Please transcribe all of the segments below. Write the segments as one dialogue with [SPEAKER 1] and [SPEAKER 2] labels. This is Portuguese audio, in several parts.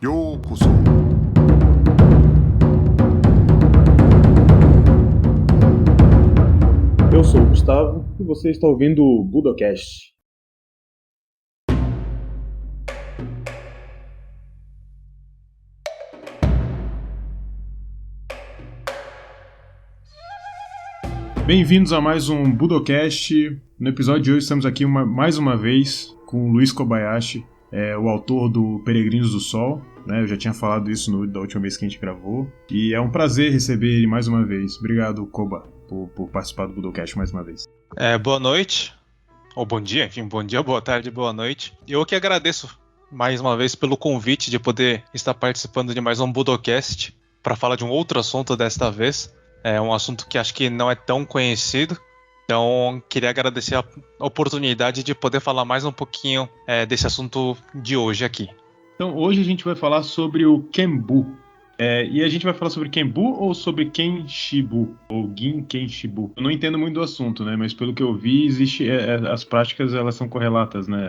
[SPEAKER 1] ようこそ。
[SPEAKER 2] Eu sou o Gustavo e você está ouvindo o Budocast.
[SPEAKER 3] Bem-vindos a mais um Budocast. No episódio de hoje estamos aqui mais uma vez com o Luiz Kobayashi, o autor do Peregrinos do Sol. Eu já tinha falado isso da última vez que a gente gravou. E é um prazer receber ele mais uma vez. Obrigado, Koba, por participar do Budocast mais uma vez.
[SPEAKER 4] Boa noite, ou bom dia, enfim, bom dia, boa tarde, boa noite. Eu que agradeço mais uma vez pelo convite de poder estar participando de mais um Budocast para falar de um outro assunto desta vez. É um assunto que acho que não é tão conhecido, então queria agradecer a oportunidade de poder falar mais um pouquinho desse assunto de hoje aqui.
[SPEAKER 3] Então, hoje a gente vai falar sobre o Kenbu. E a gente vai falar sobre Kenbu ou sobre Kenshibu, ou Gin Kenshibu. Eu não entendo muito do assunto, né? Mas pelo que eu vi, as práticas elas são correlatas, né?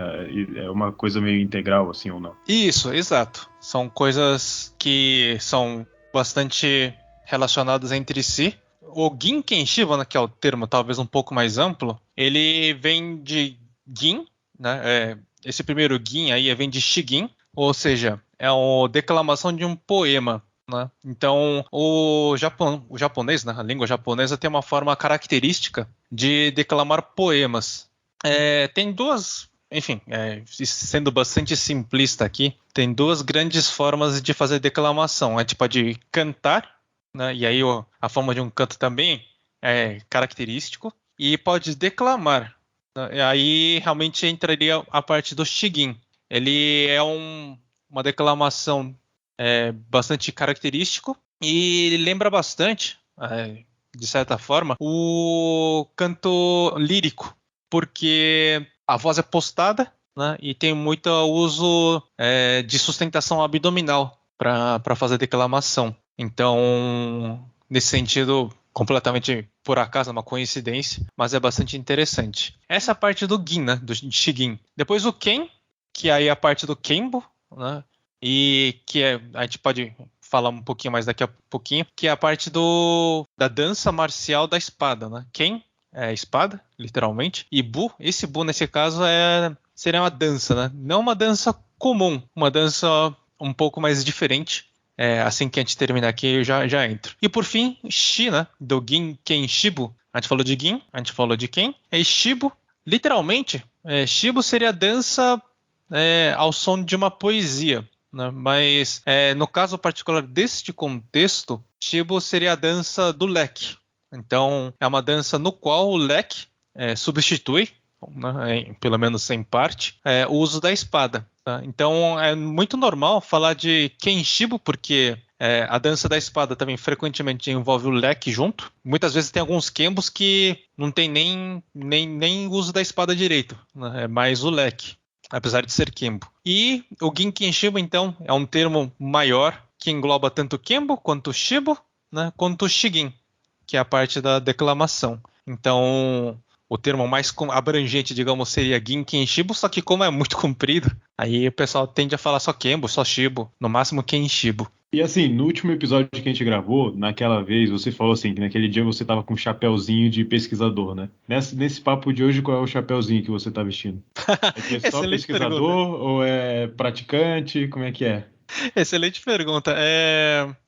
[SPEAKER 3] É uma coisa meio integral, assim, ou não?
[SPEAKER 4] Isso, exato. São coisas que são bastante relacionadas entre si. O Gin Kenshibu, né, que é o termo talvez um pouco mais amplo, ele vem de Gin, né? Esse primeiro Gin aí vem de Shigin, ou seja, é a declamação de um poema. Né? Então, o japonês, né, a língua japonesa tem uma forma característica de declamar poemas. Tem duas, enfim, sendo bastante simplista aqui, tem duas grandes formas de fazer declamação. A gente pode cantar, né, e aí a forma de um canto também é característico, e pode declamar. Né, e aí realmente entraria a parte do Shigin. Ele é uma declamação bastante característico e lembra bastante, de certa forma, o canto lírico, porque a voz é postada, né, e tem muito uso de sustentação abdominal para fazer declamação. Então, nesse sentido, completamente por acaso, é uma coincidência, mas é bastante interessante. Essa é a parte do Gin, né, do Shigin. Depois o Ken, que aí é a parte do Kenbo, né, e que a gente pode falar um pouquinho mais daqui a pouquinho, que é a parte da dança marcial da espada, né? Ken é espada, literalmente, e Bu, esse Bu nesse caso seria uma dança, né? Não uma dança comum, uma dança um pouco mais diferente. Assim que a gente terminar aqui, eu já entro. E por fim, Shi, né? Do Gin Ken Shibu. A gente falou de Gin, a gente falou de Ken. E Shibu, literalmente, Shibu seria a dança ao som de uma poesia. Né? Mas no caso particular deste contexto, Shibu seria a dança do leque. Então é uma dança no qual o leque substitui, né, pelo menos em parte, o uso da espada. Tá? Então é muito normal falar de Kenshibu, porque a dança da espada também frequentemente envolve o leque junto. Muitas vezes tem alguns kembos que não tem nem uso da espada direito, né? É mais o leque, apesar de ser Kembo. E o Gin Kenshibu, então, é um termo maior que engloba tanto Kembo quanto Shibo, né, quanto Shigin, que é a parte da declamação. Então, o termo mais abrangente, digamos, seria Gin Kenshibu, só que como é muito comprido, aí o pessoal tende a falar só Kembo, só Shibo, no máximo Kenshibu.
[SPEAKER 3] E assim, no último episódio que a gente gravou, naquela vez, você falou assim, que naquele dia você tava com um chapéuzinho de pesquisador, né? Nesse papo de hoje, qual é o chapéuzinho que você tá vestindo? É que é só
[SPEAKER 4] Excelente pergunta.
[SPEAKER 3] pesquisador ou é praticante? Como é que é?
[SPEAKER 4] Excelente pergunta.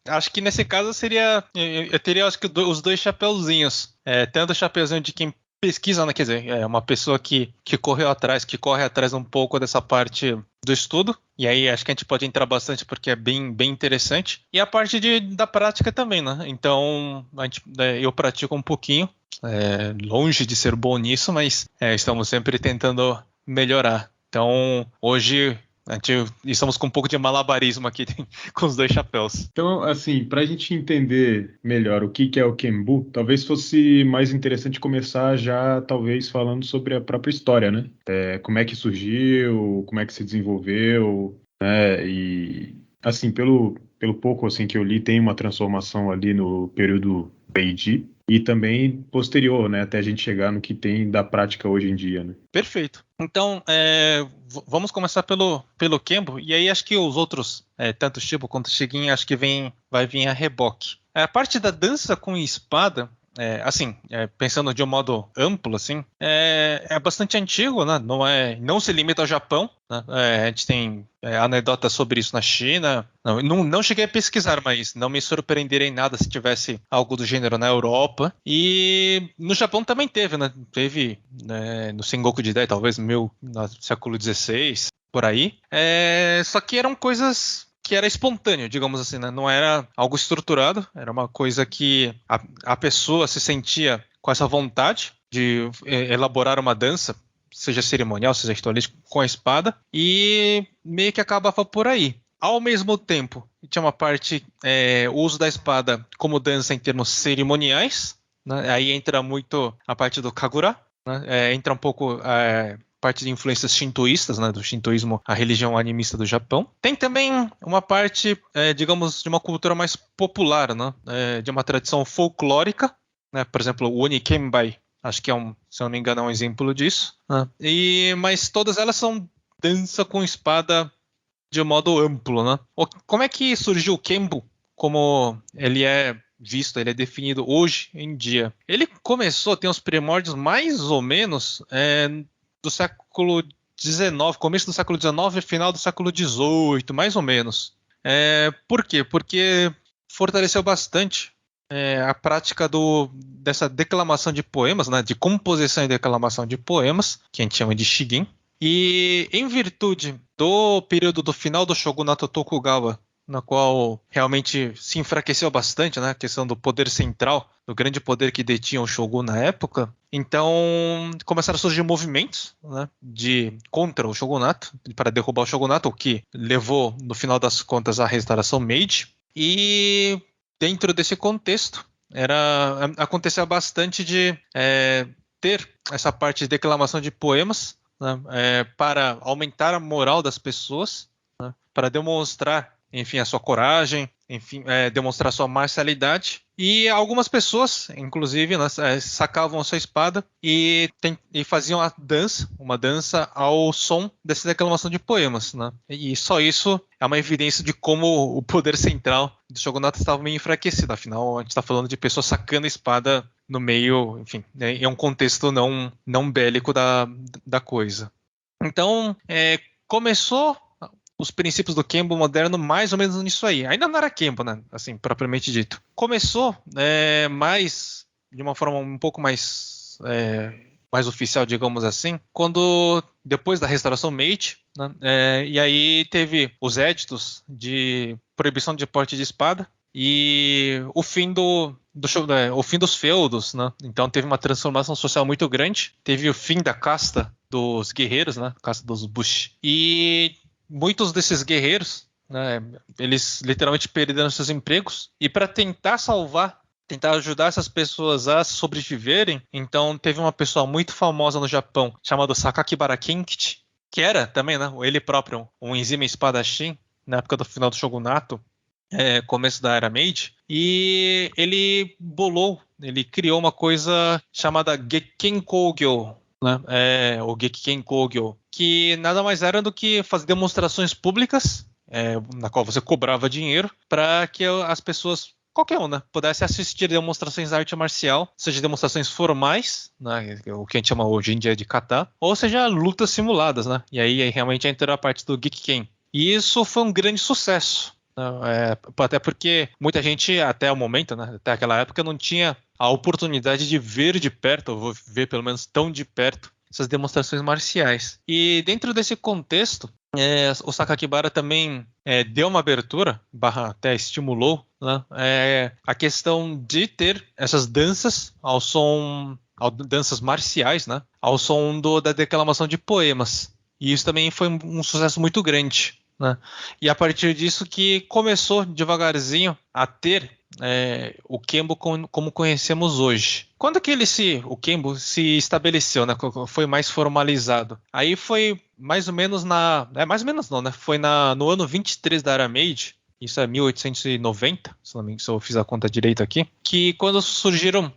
[SPEAKER 4] Acho que nesse caso seria. Eu teria, acho que, os dois chapeuzinhos. Tanto o chapeuzinho de quem pesquisa, né? Quer dizer, é uma pessoa que correu atrás, que corre atrás um pouco dessa parte do estudo. E aí acho que a gente pode entrar bastante porque é bem, bem interessante. E a parte da prática também, né? Então, eu pratico um pouquinho. Longe de ser bom nisso, mas estamos sempre tentando melhorar. Então, hoje. Estamos com um pouco de malabarismo aqui com os dois chapéus.
[SPEAKER 3] Então, assim, para a gente entender melhor o que é o Kenbu, talvez fosse mais interessante começar já, talvez, falando sobre a própria história, né? Como é que surgiu, como é que se desenvolveu, né? E, assim, pelo pouco assim, que eu li, tem uma transformação ali no período Meiji, e também posterior, né, até a gente chegar no que tem da prática hoje em dia, né?
[SPEAKER 4] Perfeito. Então, vamos começar pelo Kembo, e aí acho que os outros, tanto o Shibo quanto o Shigin, acho que vai vir a reboque. A parte da dança com espada, pensando de um modo amplo, assim, é bastante antigo, né? Não se limita ao Japão, né? A gente tem anedotas sobre isso na China. Não cheguei a pesquisar, mas não me surpreenderia em nada se tivesse algo do gênero na Europa. E no Japão também teve, né? Teve, né, no Sengoku Jidai, talvez no século XVI, por aí. Só que eram coisas que era espontâneo, digamos assim, né? Não era algo estruturado, era uma coisa que a pessoa se sentia com essa vontade de elaborar uma dança, seja cerimonial, seja ritualística, com a espada, e meio que acabava por aí. Ao mesmo tempo, tinha uma parte, o uso da espada como dança em termos cerimoniais, né? Aí entra muito a parte do Kagura, né? Entra um pouco parte de influências shintoístas, né, do shintoísmo, a religião animista do Japão. Tem também uma parte, digamos, de uma cultura mais popular, né, de uma tradição folclórica, né, por exemplo, o Onikenbai, acho que se eu não me engano, é um exemplo disso, né, mas todas elas são dança com espada de um modo amplo, né. Como é que surgiu o Kembo como ele é visto, ele é definido hoje em dia? Ele tem os primórdios mais ou menos do século XIX, começo do século XIX e final do século XVIII, mais ou menos. Por quê? Porque fortaleceu bastante a prática dessa declamação de poemas, né, de composição e declamação de poemas, que a gente chama de Shigin. E em virtude do período do final do shogunato Tokugawa, na qual realmente se enfraqueceu bastante, né, a questão do poder central, do grande poder que detinha o shogun na época. Então começaram a surgir movimentos, né, contra o shogunato, para derrubar o shogunato, o que levou, no final das contas, à restauração Meiji. E dentro desse contexto, acontecia bastante de ter essa parte de declamação de poemas, né, para aumentar a moral das pessoas, né, para demonstrar, enfim, a sua coragem, enfim, demonstrar a sua marcialidade. E algumas pessoas, inclusive, né, sacavam a sua espada e faziam uma dança ao som dessa declamação de poemas, né? E só isso é uma evidência de como o poder central do shogunato estava meio enfraquecido. Afinal, a gente está falando de pessoas sacando a espada no meio, enfim, né, em um contexto não bélico da coisa. Então, começou os princípios do Kembo moderno mais ou menos nisso aí. Ainda não era Kembo, né? Assim, propriamente dito. Começou mais de uma forma um pouco mais oficial, digamos assim, quando depois da restauração Meiji, né, e aí teve os éditos de proibição de porte de espada e o fim o fim dos feudos, né? Então teve uma transformação social muito grande. Teve o fim da casta dos guerreiros, né? Casta dos Bushi. E muitos desses guerreiros, né, eles literalmente perderam seus empregos, e para tentar ajudar essas pessoas a sobreviverem, então teve uma pessoa muito famosa no Japão, chamada Sakakibara Kenkichi, que era também, né, ele próprio, um enzima espadachim, na época do final do shogunato, começo da era Meiji, e ele criou uma coisa chamada Gekken Kogyo, né? O Gekken Kogyo, que nada mais era do que fazer demonstrações públicas, na qual você cobrava dinheiro para que as pessoas, qualquer um, né, pudesse assistir demonstrações de arte marcial, seja demonstrações formais, né, o que a gente chama hoje em dia de kata, ou seja lutas simuladas, né? E aí realmente entra a parte do Gekken. E isso foi um grande sucesso. Até porque muita gente, até o momento, né, até aquela época, não tinha a oportunidade de ver de perto, ou ver pelo menos tão de perto, essas demonstrações marciais. E dentro desse contexto, o Sakakibara também deu uma abertura, até estimulou, né, a questão de ter essas danças danças marciais, né, ao som da declamação de poemas. E isso também foi um sucesso muito grande, né? E a partir disso que começou devagarzinho a ter o Kembo como conhecemos hoje. Quando que o Kembo se estabeleceu, né? Foi mais formalizado? Aí foi mais ou menos mais ou menos não, né? Foi no ano 23 da Era Meiji, isso é 1890, se eu fiz a conta direito aqui, que quando surgiram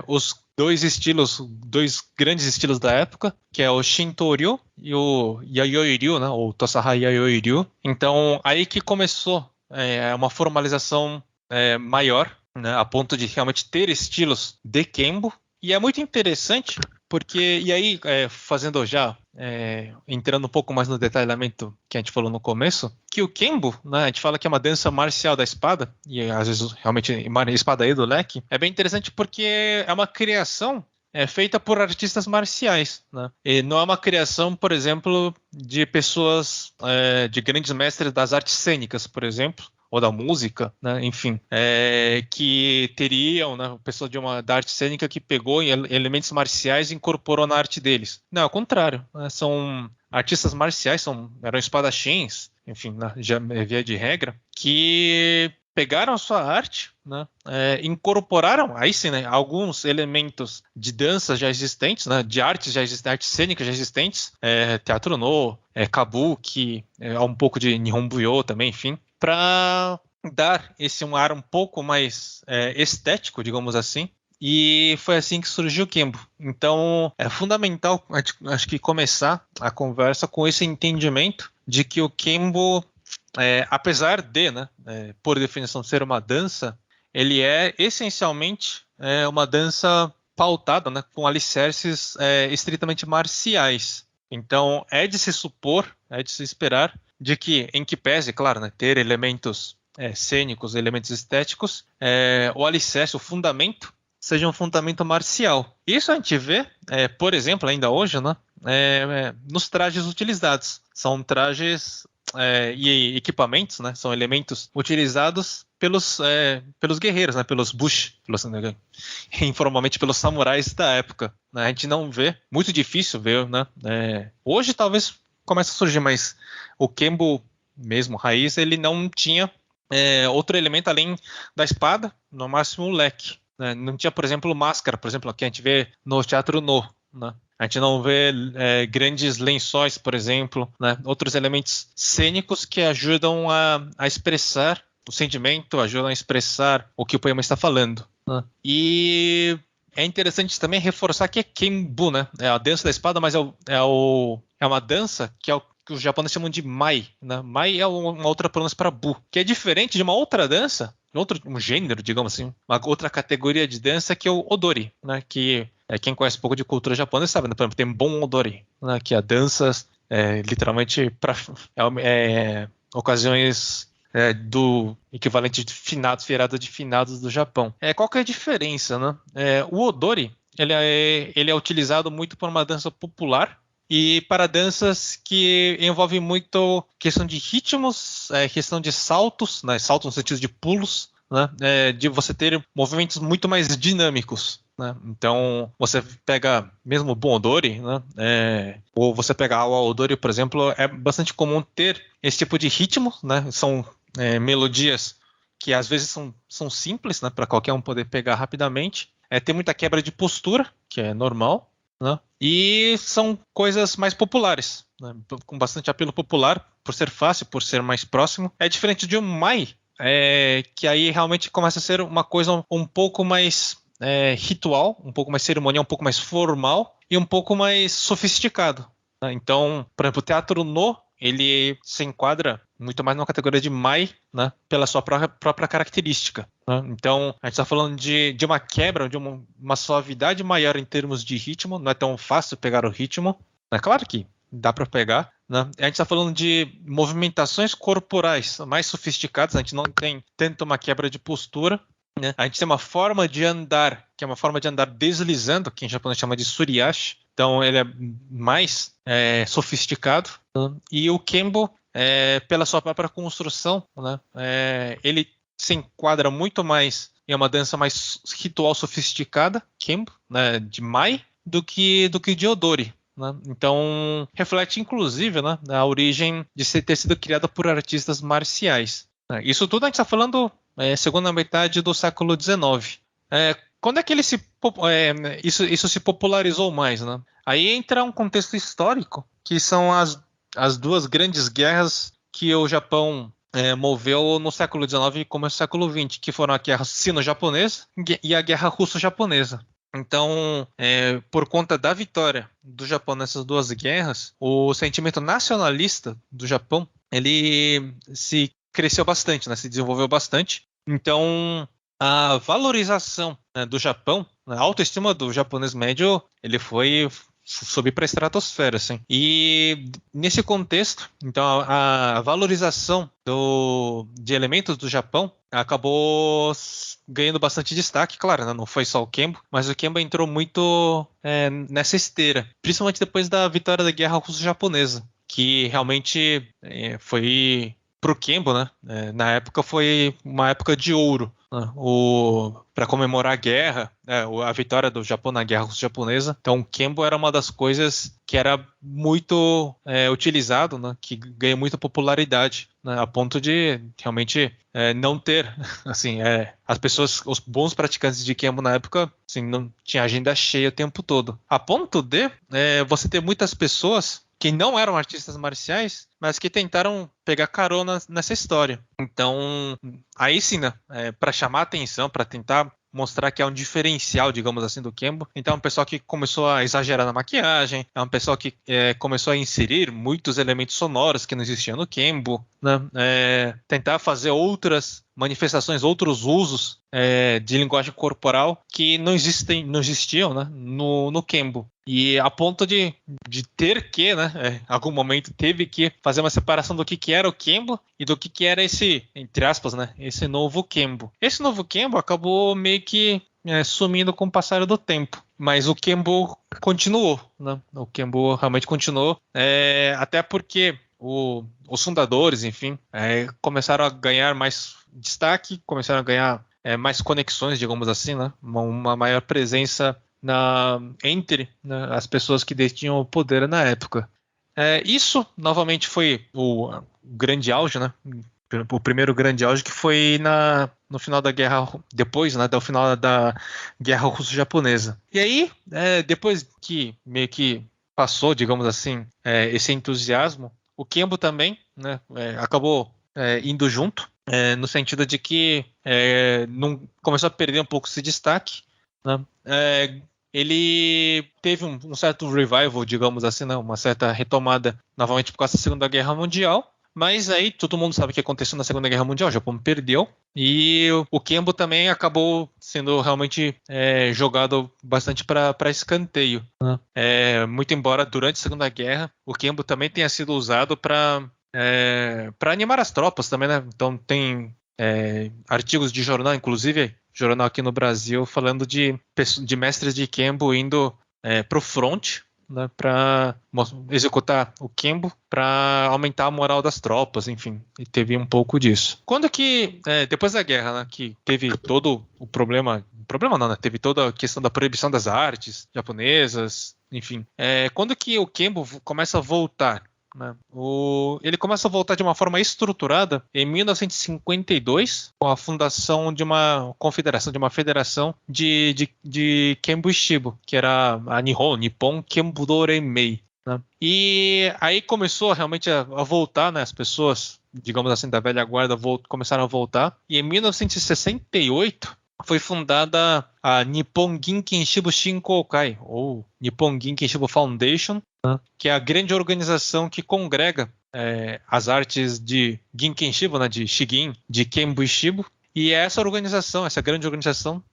[SPEAKER 4] os dois grandes estilos da época, que é o Shinto-ryu e o Yayoi-ryu, né, ou Tosaha Yayoi-ryu. Então, aí que começou uma formalização maior, né, a ponto de realmente ter estilos de Kenbo. E é muito interessante, porque, e aí, fazendo já, entrando um pouco mais no detalhamento que a gente falou no começo, que o Kenbo, né, a gente fala que é uma dança marcial da espada, e às vezes realmente espada e do leque, é bem interessante porque é uma criação feita por artistas marciais, né? E não é uma criação, por exemplo, de pessoas, de grandes mestres das artes cênicas, por exemplo, ou da música, né? Enfim, que teriam, né, pessoa da arte cênica que pegou elementos marciais e incorporou na arte deles. Não, ao contrário, né? São artistas marciais, eram espadachins, enfim, né, já via de regra, que pegaram a sua arte, né, incorporaram, aí sim, né, alguns elementos de dança já existentes, né, de artes já existentes, artes cênicas já existentes, teatro no, kabuki, um pouco de Nihonbuyo também, enfim, para dar um ar um pouco mais estético, digamos assim, e foi assim que surgiu o Kenbo. Então, é fundamental, acho que começar a conversa com esse entendimento de que o Kenbo, apesar de, né, por definição, ser uma dança, ele é essencialmente uma dança pautada, né, com alicerces estritamente marciais. Então, é de se supor, é de se esperar, de que, em que pese, claro, né, ter elementos cênicos, elementos estéticos, o alicerce, o fundamento, seja um fundamento marcial. Isso a gente vê, por exemplo, ainda hoje, né, nos trajes utilizados. São trajes e equipamentos, né, são elementos utilizados pelos guerreiros, né, pelos bush, informalmente pelos samurais da época. Né, a gente não vê, muito difícil ver, né, hoje talvez comece a surgir, mas o Kenbo mesmo, raiz, ele não tinha outro elemento além da espada, no máximo o leque. Né? Não tinha, por exemplo, máscara, por exemplo, que a gente vê no teatro no. Né? A gente não vê grandes lençóis, por exemplo, né? Outros elementos cênicos que ajudam a expressar o sentimento, ajudam a expressar o que o poema está falando. Né? E é interessante também reforçar que é Kenbo, né? É a dança da espada, mas é uma dança que que os japoneses chamam de Mai. Né? Mai é uma outra pronúncia para Bu, que é diferente de uma outra dança, um gênero, digamos assim, uma outra categoria de dança que é o Odori, né? Que quem conhece um pouco de cultura japonesa sabe, né? Por exemplo, tem Bon Odori, né? Que é dança literalmente para ocasiões do equivalente de finados, feriado de finados do Japão. Qual que é a diferença, né? O Odori, ele é utilizado muito por uma dança popular e para danças que envolvem muito questão de ritmos, questão de saltos, né? Saltos no sentido de pulos, né? De você ter movimentos muito mais dinâmicos. Né? Então, você pega mesmo o Bon Odori, né? Ou você pega o Odori, por exemplo, é bastante comum ter esse tipo de ritmo, né? São melodias que às vezes são simples, né? Para qualquer um poder pegar rapidamente. Tem muita quebra de postura, que é normal. Né? E são coisas mais populares, né? Com bastante apelo popular, por ser fácil, por ser mais próximo. É diferente de um Mai, que aí realmente começa a ser uma coisa um pouco mais ritual, um pouco mais cerimonial, um pouco mais formal e um pouco mais sofisticado. Né? Então, por exemplo, o teatro no, ele se enquadra muito mais numa categoria de Mai, né, pela sua própria característica. Né? Então, a gente está falando de uma quebra, de uma suavidade maior em termos de ritmo, não é tão fácil pegar o ritmo. É claro que dá para pegar. Né? A gente está falando de movimentações corporais mais sofisticadas, a gente não tem tanto uma quebra de postura. Né? A gente tem uma forma de andar, que é uma forma de andar deslizando, que em japonês chama de suriashi. Então, ele é mais sofisticado. Né? E o Kenbo, pela sua própria construção, né? Ele se enquadra muito mais em uma dança mais ritual sofisticada, Kenbo, né? De Mai, do que de Odori. Né? Então, reflete inclusive, né, a origem de ter sido criada por artistas marciais. Né? Isso tudo a gente está falando segunda metade do século XIX. Quando é que isso se popularizou mais? Né? Aí entra um contexto histórico, que são as duas grandes guerras que o Japão moveu no século XIX e começo do século XX, que foram a Guerra Sino-Japonesa e a Guerra Russo-Japonesa. Então, por conta da vitória do Japão nessas duas guerras, o sentimento nacionalista do Japão, ele se cresceu bastante, né, se desenvolveu bastante. Então, a valorização, né, do Japão, a autoestima do japonês médio, ele foi subir para a estratosfera, assim. E nesse contexto, então a valorização de elementos do Japão acabou ganhando bastante destaque, claro, né? Não foi só o Kembo, mas o Kembo entrou muito nessa esteira, principalmente depois da vitória da Guerra Russo-Japonesa, que realmente foi pro Kembo, né? Na época foi uma época de ouro, né? Para comemorar a guerra, a vitória do Japão na Guerra Russo-Japonesa. Então, o Kembo era uma das coisas que era muito utilizado, né? Que ganha muita popularidade, né? A ponto de realmente não ter, assim, as pessoas, os bons praticantes de Kembo na época, assim, não tinha agenda cheia o tempo todo. A ponto de você ter muitas pessoas que não eram artistas marciais, mas que tentaram pegar carona nessa história. Então, aí sim, né, para chamar atenção, para tentar mostrar que é um diferencial, digamos assim, do Kembo. Então, é um pessoal que começou a exagerar na maquiagem, é um pessoal que começou a inserir muitos elementos sonoros que não existiam no Kembo, né? Tentar fazer outras manifestações, outros usos de linguagem corporal que não existiam, né, no Kembo. E a ponto de ter que, né, em algum momento teve que fazer uma separação do que era o Kembo e do que era esse, entre aspas, né, esse novo Kembo. Esse novo Kembo acabou meio que sumindo com o passar do tempo. Mas o Kembo continuou, né? O Kembo realmente continuou, até porque os fundadores, enfim, começaram a ganhar mais destaque, começaram a ganhar mais conexões, digamos assim, né? Uma maior presença entre, né, as pessoas que detinham o poder na época. Isso, novamente, foi o grande auge, né? O primeiro grande auge, que foi no final da guerra, depois, né, do final da guerra russo-japonesa. E aí, depois que meio que passou, digamos assim, esse entusiasmo, o Kembo também, né, acabou indo junto, no sentido de que não, começou a perder um pouco esse destaque, né? Ele teve um certo revival, digamos assim, né? Uma certa retomada novamente por causa da Segunda Guerra Mundial. Mas aí todo mundo sabe o que aconteceu na Segunda Guerra Mundial. O Japão perdeu e o Kembo também acabou sendo realmente jogado bastante para escanteio, né? Muito embora durante a Segunda Guerra o Kembo também tenha sido usado para animar as tropas também, né? Então tem artigos de jornal, inclusive jornal aqui no Brasil, falando de mestres de Kembo indo para o front, né, para executar o Kembo, para aumentar a moral das tropas, enfim, e teve um pouco disso. Quando que, depois da guerra, né, que teve todo o problema não, né, teve toda a questão da proibição das artes japonesas, enfim, quando que o Kembo começa a voltar, né? Ele começa a voltar de uma forma estruturada em 1952, com a fundação de uma confederação, de uma federação de Kembo e Shibo, que era a Nippon Kembudo Renmei, né? E aí começou realmente a voltar, né? As pessoas, digamos assim, da velha guarda começaram a voltar. E em 1968 foi fundada a Nippon Ginken Shibu Shinkokai, ou Nippon Ginken Shibu Foundation, que é a grande organização que congrega as artes de Ginken Shibu, né, de Shigin, de Kembo e Shibu. E é essa organização, essa grande organização,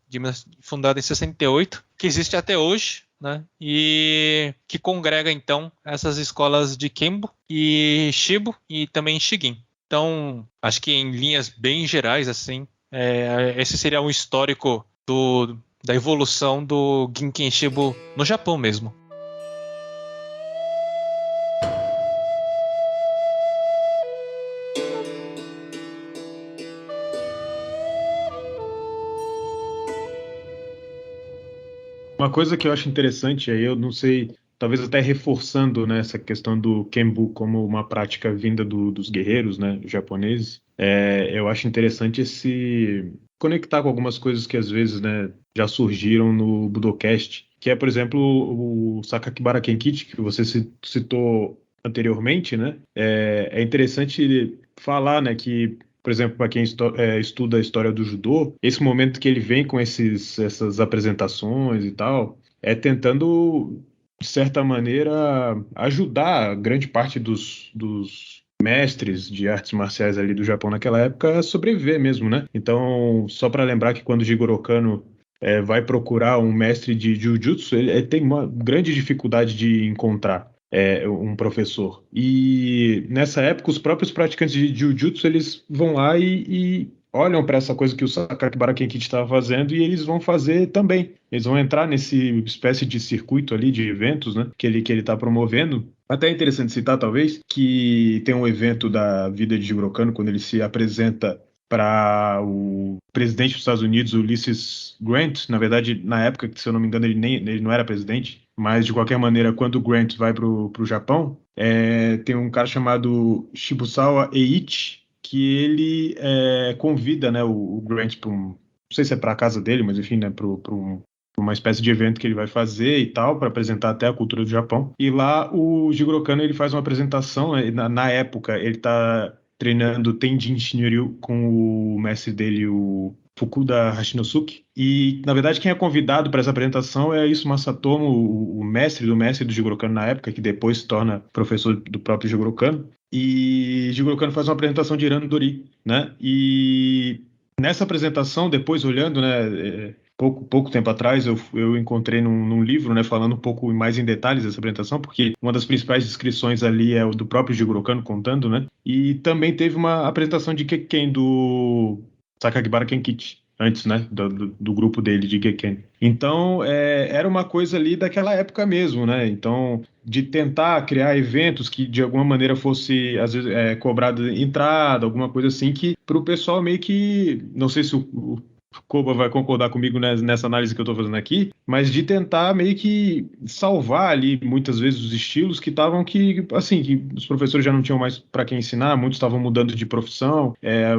[SPEAKER 4] fundada em 68, que existe até hoje, né, e que congrega, então, essas escolas de Kembo e Shibu e também Shigin. Então, acho que em linhas bem gerais, assim, esse seria um histórico da evolução do Ginken Shibu no Japão mesmo.
[SPEAKER 3] Uma coisa que eu acho interessante aí, eu não sei, talvez até reforçando, né, essa questão do Kembu como uma prática vinda dos guerreiros, né, japoneses, eu acho interessante esse conectar com algumas coisas que às vezes, né, já surgiram no Budocast, que é, por exemplo, o Sakakibara Kenkichi, que você citou anteriormente, né? É interessante falar, né, que, por exemplo, para quem estuda a história do judô, esse momento que ele vem com essas apresentações e tal, é tentando, de certa maneira, ajudar grande parte dos mestres de artes marciais ali do Japão naquela época a sobreviver mesmo, né? Então, só para lembrar que quando o Jigoro Kano vai procurar um mestre de Jiu-Jitsu, ele tem uma grande dificuldade de encontrar um professor. E nessa época, os próprios praticantes de Jiu-Jitsu, eles vão lá e olham para essa coisa que o Sakakibara Kenkichi estava fazendo e eles vão fazer também. Eles vão entrar nesse espécie de circuito ali de eventos, né, que ele está promovendo. Até é interessante citar, talvez, que tem um evento da vida de Jigoro Kano, quando ele se apresenta para o presidente dos Estados Unidos, Ulysses Grant. Na verdade, na época, se eu não me engano, ele não era presidente, mas de qualquer maneira, quando o Grant vai para o Japão, tem um cara chamado Shibusawa Eiichi, que ele convida, né, o Grant para não sei se é para a casa dele, mas enfim, né, para uma espécie de evento que ele vai fazer e tal, para apresentar até a cultura do Japão. E lá o Jigoro Kano, ele faz uma apresentação, né, na época ele está treinando Tenjin Shinryu com o mestre dele, o Fukuda Hashinosuke. E, na verdade, quem é convidado para essa apresentação é Isso Masatomo, o mestre do Jigoro Kano na época, que depois se torna professor do próprio Jigoro Kano. E Jigoro Kano faz uma apresentação de Irano Dori, né? E nessa apresentação, depois olhando, né, pouco tempo atrás, eu encontrei num livro, né, falando um pouco mais em detalhes dessa apresentação, porque uma das principais descrições ali é o do próprio Jigoro Kano contando, né? E também teve uma apresentação de Kekken do Sakakibara Kenkichi, antes, né, do grupo dele de Gekken. Então, era uma coisa ali daquela época mesmo, né? Então, de tentar criar eventos que de alguma maneira fosse, às vezes, cobrada entrada, alguma coisa assim, que para o pessoal meio que, não sei se o Koba vai concordar comigo nessa análise que eu estou fazendo aqui, mas de tentar meio que salvar ali muitas vezes os estilos que estavam assim, que os professores já não tinham mais para quem ensinar, muitos estavam mudando de profissão,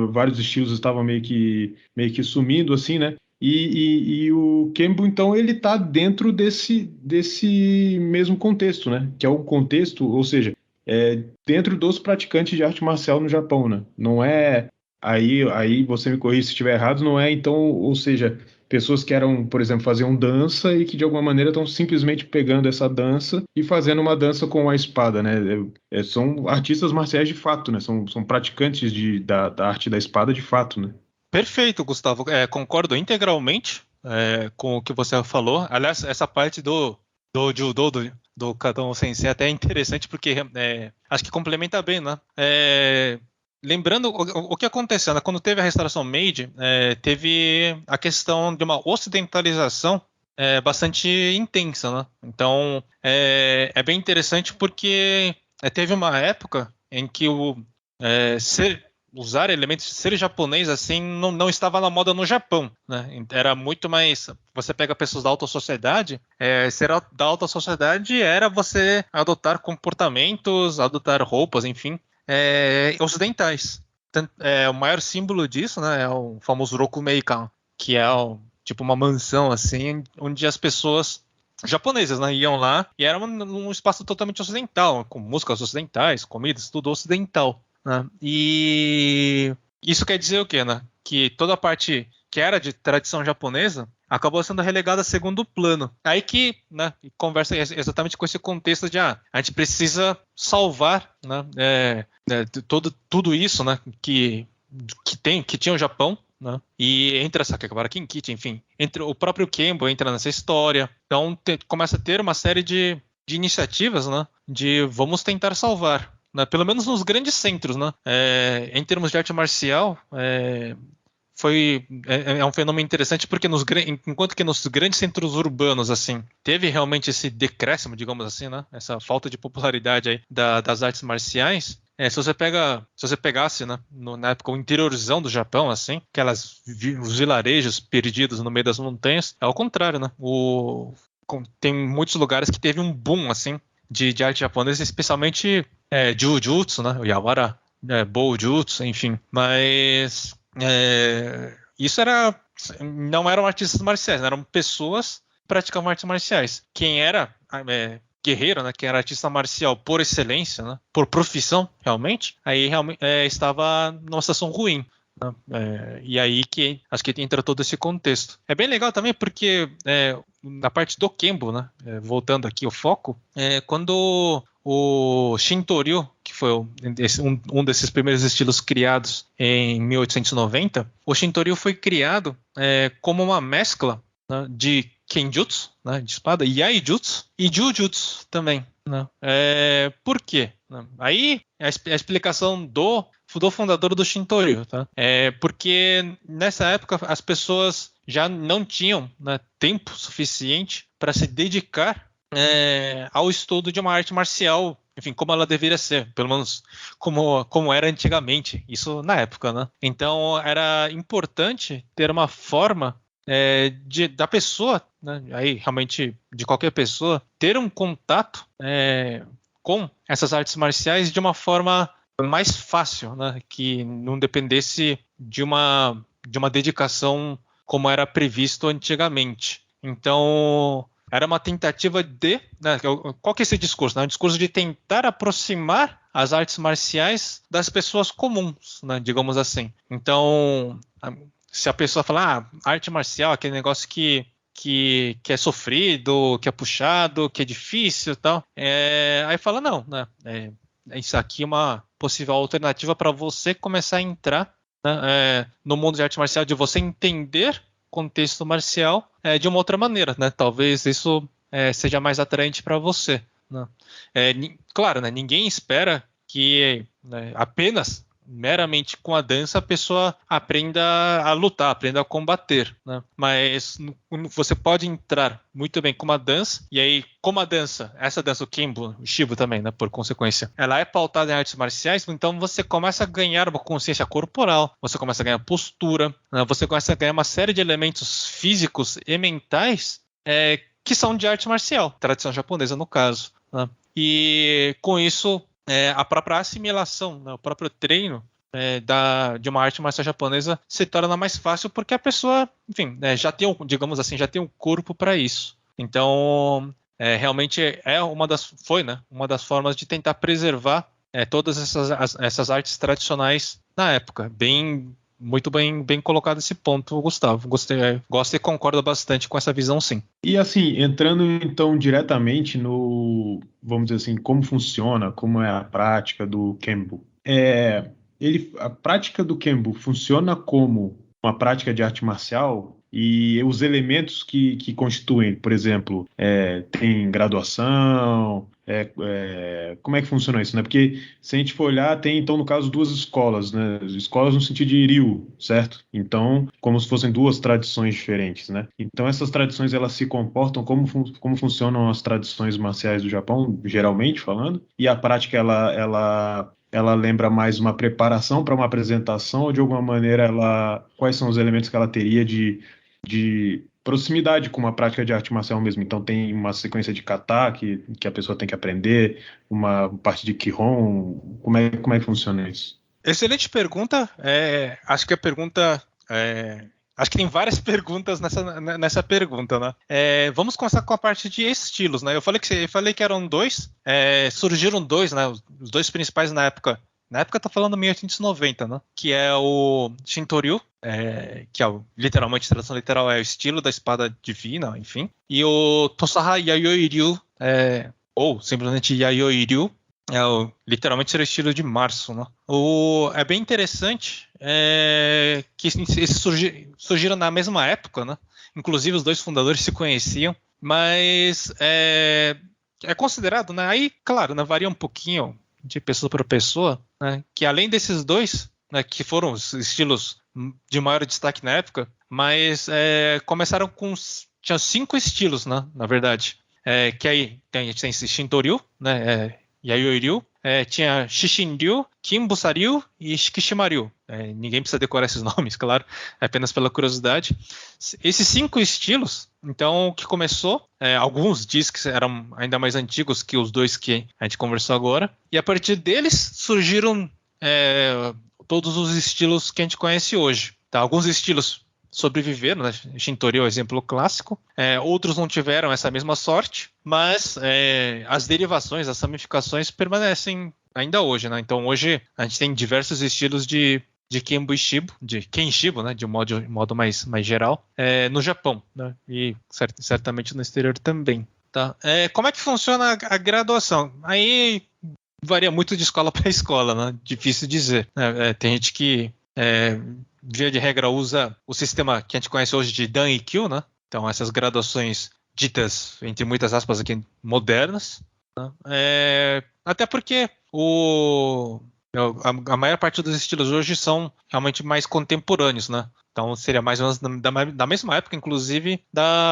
[SPEAKER 3] vários estilos estavam meio que sumindo assim, né? E o Kembo, então, ele está dentro desse mesmo contexto, né? Que é o contexto, ou seja, dentro dos praticantes de arte marcial no Japão, né? Não é. Aí você me corrige se estiver errado, não é então, ou seja, pessoas que eram, por exemplo, faziam dança e que de alguma maneira estão simplesmente pegando essa dança e fazendo uma dança com a espada, né? São artistas marciais de fato, né? São praticantes da arte da espada de fato, né?
[SPEAKER 4] Perfeito, Gustavo. Concordo integralmente com o que você falou. Aliás, essa parte do judô do Kadon Sensei até é interessante porque acho que complementa bem, né? Lembrando o que aconteceu, né? Quando teve a restauração Meiji, teve a questão de uma ocidentalização bastante intensa, né? Então, é bem interessante porque teve uma época em que usar elementos de ser japonês assim não estava na moda no Japão, né? Era muito mais. Você pega pessoas da alta sociedade, ser da alta sociedade era você adotar comportamentos, adotar roupas, enfim, ocidentais. O maior símbolo disso, né, é o famoso Rokumeikan, que é tipo uma mansão assim, onde as pessoas japonesas, né, iam lá e era um espaço totalmente ocidental, com músicas ocidentais, comidas, tudo ocidental. Né? E isso quer dizer o quê, né? Que toda a parte que era de tradição japonesa acabou sendo relegada a segundo plano. Aí que, né, conversa exatamente com esse contexto de a gente precisa salvar, né, tudo isso, né, que tinha o Japão, né, e entra Sakakibara Kenkichi, enfim, entre o próprio Kembo entra nessa história. Então começa a ter uma série de iniciativas, né, de vamos tentar salvar. Né, pelo menos nos grandes centros, né? Em termos de arte marcial, é um fenômeno interessante porque enquanto que nos grandes centros urbanos assim teve realmente esse decréscimo, digamos assim, né? Essa falta de popularidade aí das artes marciais. Se você pegasse, né, na época o interiorzão do Japão, assim, os vilarejos perdidos no meio das montanhas, é ao contrário, né? Tem muitos lugares que teve um boom assim de arte japonesa, especialmente Jujutsu, né? O Yawara, Boujutsu, enfim. Mas isso não eram artistas marciais, né? Eram pessoas que praticavam artes marciais. Quem guerreiro, né, que era artista marcial por excelência, né, por profissão, realmente, aí realmente estava numa situação ruim. E aí que acho que entra todo esse contexto. É bem legal também porque na parte do Kembo, né, voltando aqui o foco, quando o Shintoryu, que foi um desses primeiros estilos criados em 1890, o Shintoryu foi criado como uma mescla, né, de Kenjutsu, né, de espada, Yaijutsu e Jujutsu também. Né? Por quê? Aí a explicação do fundador do Shintoryu, tá? Porque nessa época as pessoas já não tinham, né, tempo suficiente para se dedicar ao estudo de uma arte marcial, enfim, como ela deveria ser, pelo menos como era antigamente, isso na época, né? Então era importante ter uma forma da pessoa, né, aí realmente de qualquer pessoa, ter um contato com essas artes marciais de uma forma mais fácil, né, que não dependesse de uma dedicação como era previsto antigamente. Então, era uma tentativa de... Né, qual que é esse discurso? Né? Um discurso de tentar aproximar as artes marciais das pessoas comuns, né, digamos assim. Então, se a pessoa falar, arte marcial, aquele negócio que é sofrido, que é puxado, que é difícil e tal, aí fala, não, né, isso aqui é uma possível alternativa para você começar a entrar, né, no mundo de arte marcial, de você entender o contexto marcial de uma outra maneira, né? Talvez isso seja mais atraente para você. Né? Claro, né, ninguém espera que, né, apenas meramente com a dança a pessoa aprenda a lutar, aprenda a combater, né? Mas você pode entrar muito bem com uma dança, e aí como a dança, essa dança, o Kembo, o Shibo também, né, por consequência, ela é pautada em artes marciais, então você começa a ganhar uma consciência corporal, você começa a ganhar postura, né, você começa a ganhar uma série de elementos físicos e mentais que são de arte marcial, tradição japonesa no caso, né? E com isso a própria assimilação, né, o próprio treino de uma arte marcial japonesa se torna mais fácil porque a pessoa, enfim, já tem, digamos assim, já tem um corpo para isso. Então, realmente foi, né, uma das formas de tentar preservar todas essas artes tradicionais na época. Muito bem colocado esse ponto, Gustavo. Gosto e concordo bastante com essa visão, sim.
[SPEAKER 3] E assim, entrando então diretamente no, vamos dizer assim, como funciona, como é a prática do Kembo. A prática do Kembo funciona como uma prática de arte marcial e os elementos que constituem, por exemplo, tem graduação, como é que funciona isso, né? Porque se a gente for olhar, tem então no caso duas escolas, né? Escolas no sentido de Ryu, certo? Então, como se fossem duas tradições diferentes, né? Então essas tradições elas se comportam como funcionam as tradições marciais do Japão, geralmente falando, e a prática ela lembra mais uma preparação para uma apresentação ou de alguma maneira quais são os elementos que ela teria de proximidade com uma prática de arte marcial mesmo. Então tem uma sequência de kata que a pessoa tem que aprender, uma parte de kihon, como é que funciona isso?
[SPEAKER 4] Excelente pergunta. Acho que a pergunta... Acho que tem várias perguntas nessa pergunta, né? Vamos começar com a parte de estilos, né? Eu falei que eram dois, surgiram dois, né? Os dois principais na época. Na época tá falando 1890, né? Que é o Shintoryu, que é literalmente, tradução literal, é o estilo da espada divina, enfim. E o Tosaha Yayoi-ryu, ou simplesmente Yayoi-ryu, literalmente seria o estilo de março, né? É bem interessante que esses surgiram na mesma época, né? Inclusive os dois fundadores se conheciam, mas é considerado, né? Aí, claro, né, varia um pouquinho de pessoa para pessoa, né? Que além desses dois, né, que foram os estilos de maior destaque na época, mas começaram tinha 5 estilos, né? Na verdade, que aí a gente tem esse Shintoryu, né? Yayoi-ryu, tinha Shishin-ryu, Kimbusaryu e Shikishimaryu. Ninguém precisa decorar esses nomes, claro, apenas pela curiosidade. Esses 5 estilos, então, que começou, alguns dizem que eram ainda mais antigos que os dois que a gente conversou agora, e a partir deles surgiram todos os estilos que a gente conhece hoje. Tá? Alguns estilos sobreviveram, né? Shintori é o exemplo clássico. Outros não tiveram essa mesma sorte, mas as derivações, as ramificações permanecem ainda hoje, né? Então hoje a gente tem diversos estilos de Kembo e Shibo, de Kenshibo, né, de um modo mais geral, no Japão, né, e certamente no exterior também. Tá? Como é que funciona a graduação? Aí varia muito de escola para escola, né? Difícil dizer. Tem gente que, via de regra, usa o sistema que a gente conhece hoje de Dan e Kyu, né? Então essas graduações ditas, entre muitas aspas aqui, modernas. Né? Até porque a maior parte dos estilos hoje são realmente mais contemporâneos, né? Então seria mais ou menos da mesma época, inclusive,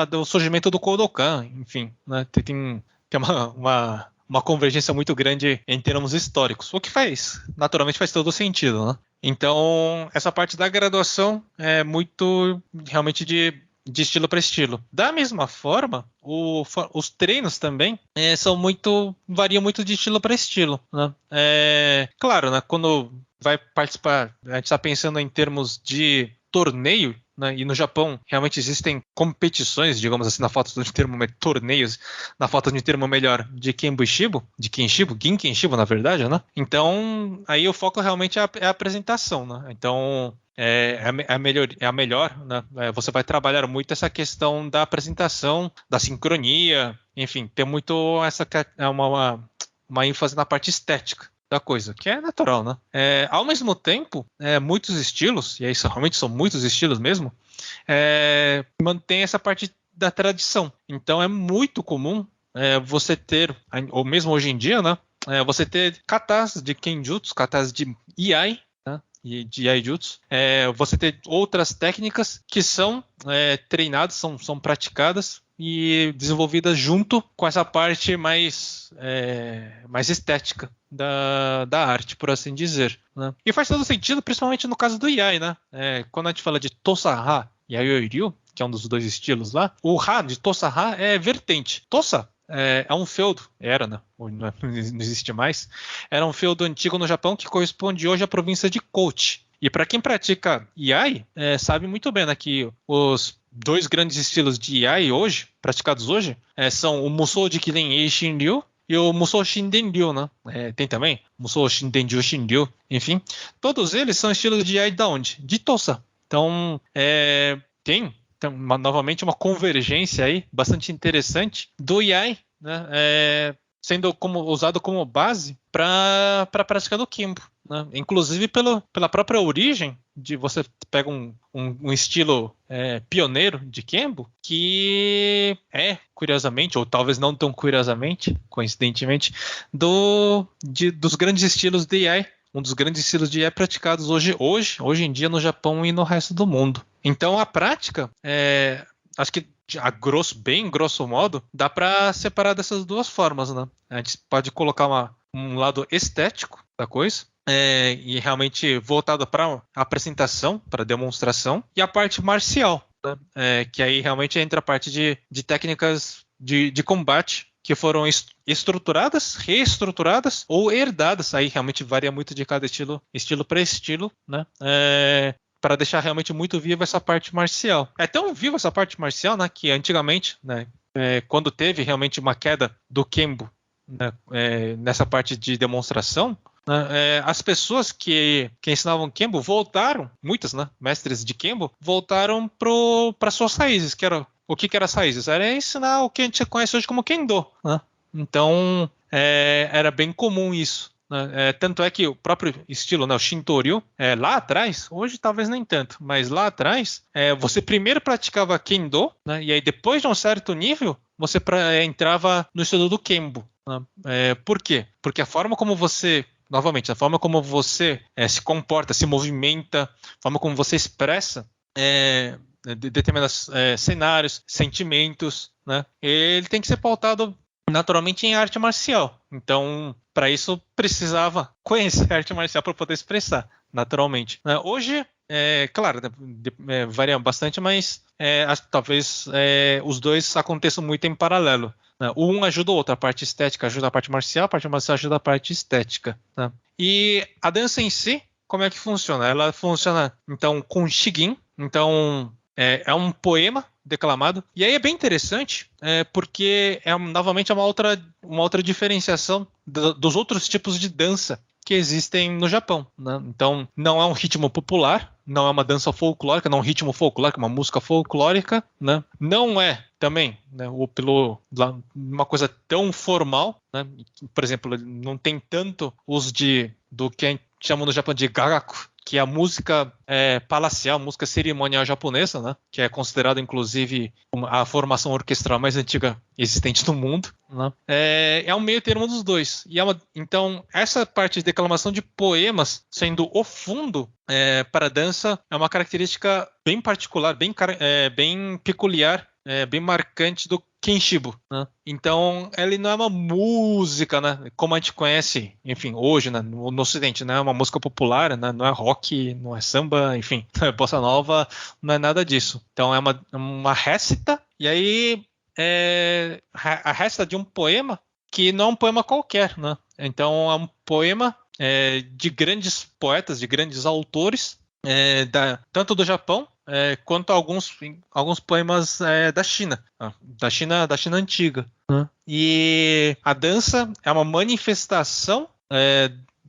[SPEAKER 4] do surgimento do Kodokan, enfim, né? Tem uma convergência muito grande em termos históricos, o que naturalmente faz todo sentido, né? Então, essa parte da graduação é muito realmente de estilo para estilo. Da mesma forma, os treinos também variam muito de estilo para estilo, né? Claro, né, quando vai participar, a gente está pensando em termos de torneio, né, e no Japão realmente existem competições, digamos assim, na falta de um termo, torneios, na falta de um termo melhor, de Kembo e Shibo, Gin Kenshibo, na verdade, né? Então, aí o foco realmente é a apresentação, né? Então, é a melhor, né? Você vai trabalhar muito essa questão da apresentação, da sincronia, enfim, tem muito uma ênfase na parte estética da coisa, que é natural, né? Ao mesmo tempo, muitos estilos, e aí realmente são muitos estilos mesmo, mantém essa parte da tradição. Então é muito comum você ter, ou mesmo hoje em dia, né? Você ter katas de Kenjutsu, katas de Iai, né? E de Iaijutsu. Você ter outras técnicas que são treinadas, são praticadas e desenvolvidas junto com essa parte mais estética da arte, por assim dizer, né? E faz todo sentido, principalmente no caso do Iai, né? Quando a gente fala de Tosa-ha e Yayoi-ryu, que é um dos dois estilos lá, o Ha de Tosa-ha é vertente. Tosa é um feudo, era, né? Não existe mais. Era um feudo antigo no Japão que corresponde hoje à província de Kochi. E para quem pratica Iai, sabe muito bem, né, que os dois grandes estilos de Iai hoje, praticados hoje, são o Musou de Kirin e Shinryu e o Musou Shinden-ryu, né? Tem também Musou Shinden-ryu, Shinryu, enfim. Todos eles são estilos de Iai da onde? De Tosa. Então, tem novamente uma convergência aí bastante interessante do Iai, né? Sendo usado como base para a prática do Kembo, né? Inclusive pela própria origem de você pega um estilo pioneiro de Kembo que curiosamente, ou talvez não tão curiosamente, coincidentemente, dos grandes estilos de Iai, um dos grandes estilos de Iai praticados hoje em dia no Japão e no resto do mundo. Então a prática, acho que bem grosso modo, dá para separar dessas duas formas, né? A gente pode colocar um lado estético da coisa, e realmente voltado para apresentação, para demonstração, e a parte marcial, né? Que aí realmente entra a parte de técnicas de combate que foram estruturadas, reestruturadas ou herdadas. Aí realmente varia muito de cada estilo para estilo, né? Para deixar realmente muito viva essa parte marcial. É tão viva essa parte marcial, né, que antigamente, né, quando teve realmente uma queda do Kembo, né, nessa parte de demonstração, né, as pessoas que ensinavam Kembo voltaram, muitas, né, mestres de Kembo, voltaram para suas raízes, que era o que eram as raízes? Era ensinar o que a gente conhece hoje como Kendo, né? Então, era bem comum isso. Tanto é que o próprio estilo, né, o Shintoryu, lá atrás, hoje talvez nem tanto, mas lá atrás, você primeiro praticava Kendo, né, e aí depois de um certo nível, você entrava no estilo do Kembo. Né? Por quê? Porque a forma como você se comporta, se movimenta, a forma como você expressa determinados cenários, sentimentos, né, ele tem que ser pautado naturalmente em arte marcial. Então, para isso, precisava conhecer a arte marcial para poder expressar, naturalmente. Hoje, claro, varia bastante, mas talvez os dois aconteçam muito em paralelo. Né? Um ajuda o outro, a parte estética ajuda a parte marcial ajuda a parte estética. Né? E a dança em si, como é que funciona? Ela funciona, então, com Shigin. Então, É um poema declamado. E aí é bem interessante, porque novamente é uma outra diferenciação dos outros tipos de dança que existem no Japão, né? Então, não é um ritmo popular, não é uma dança folclórica, não é um ritmo folclórico, uma música folclórica, né? Não é também, né, uma coisa tão formal, né? Por exemplo, não tem tanto os do que a gente chama no Japão de gagaku, que é a música palacial, música cerimonial japonesa, né? Que é considerada, inclusive, a formação orquestral mais antiga existente no mundo. Né? É um meio termo dos dois. Então, essa parte de declamação de poemas sendo o fundo para a dança é uma característica bem particular, bem peculiar, bem marcante do Kenshibo, né? Então, ele não é uma música, né, como a gente conhece, enfim, hoje, né, no Ocidente, né, é uma música popular, né, não é rock, não é samba, enfim, não é bossa nova, não é nada disso. Então, é uma récita, e aí a récita de um poema que não é um poema qualquer, né? Então, é um poema de grandes poetas, de grandes autores, tanto do Japão quanto alguns poemas da China, da China antiga. E a dança é uma manifestação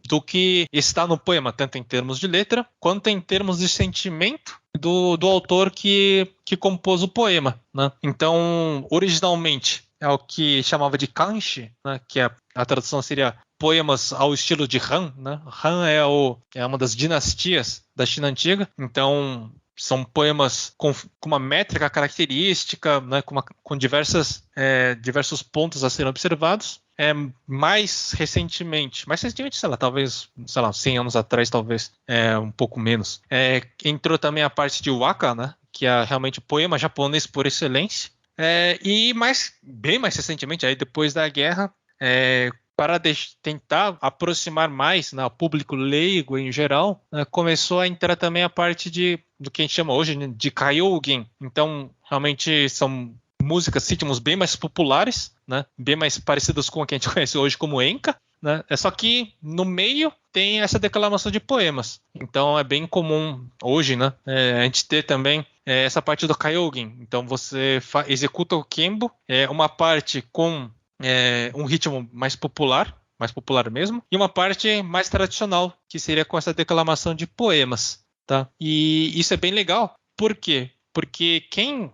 [SPEAKER 4] do que está no poema, tanto em termos de letra quanto em termos de sentimento do autor que compôs o poema, né? Então, originalmente é o que chamava de kanji, né? Que a tradução seria poemas ao estilo de Han, né? Han é uma das dinastias da China antiga, então são poemas com uma métrica característica, né? Com diversos pontos a serem observados. Mais recentemente, sei lá, talvez, 100 anos atrás, talvez, um pouco menos, entrou também a parte de waka, né? Que é realmente o poema japonês por excelência. E bem mais recentemente, aí depois da guerra, para tentar aproximar mais, né, o público leigo em geral, começou a entrar também a parte do que a gente chama hoje, né, de kyogen. Então, realmente são músicas, ritmos bem mais populares, né, bem mais parecidos com o que a gente conhece hoje como enka, né, só que no meio tem essa declamação de poemas. Então, é bem comum hoje, né, a gente ter também essa parte do kyogen. Então, você executa o kembo, uma parte com um ritmo mais popular mesmo, e uma parte mais tradicional, que seria com essa declamação de poemas, tá? E isso é bem legal. Por quê? Porque quem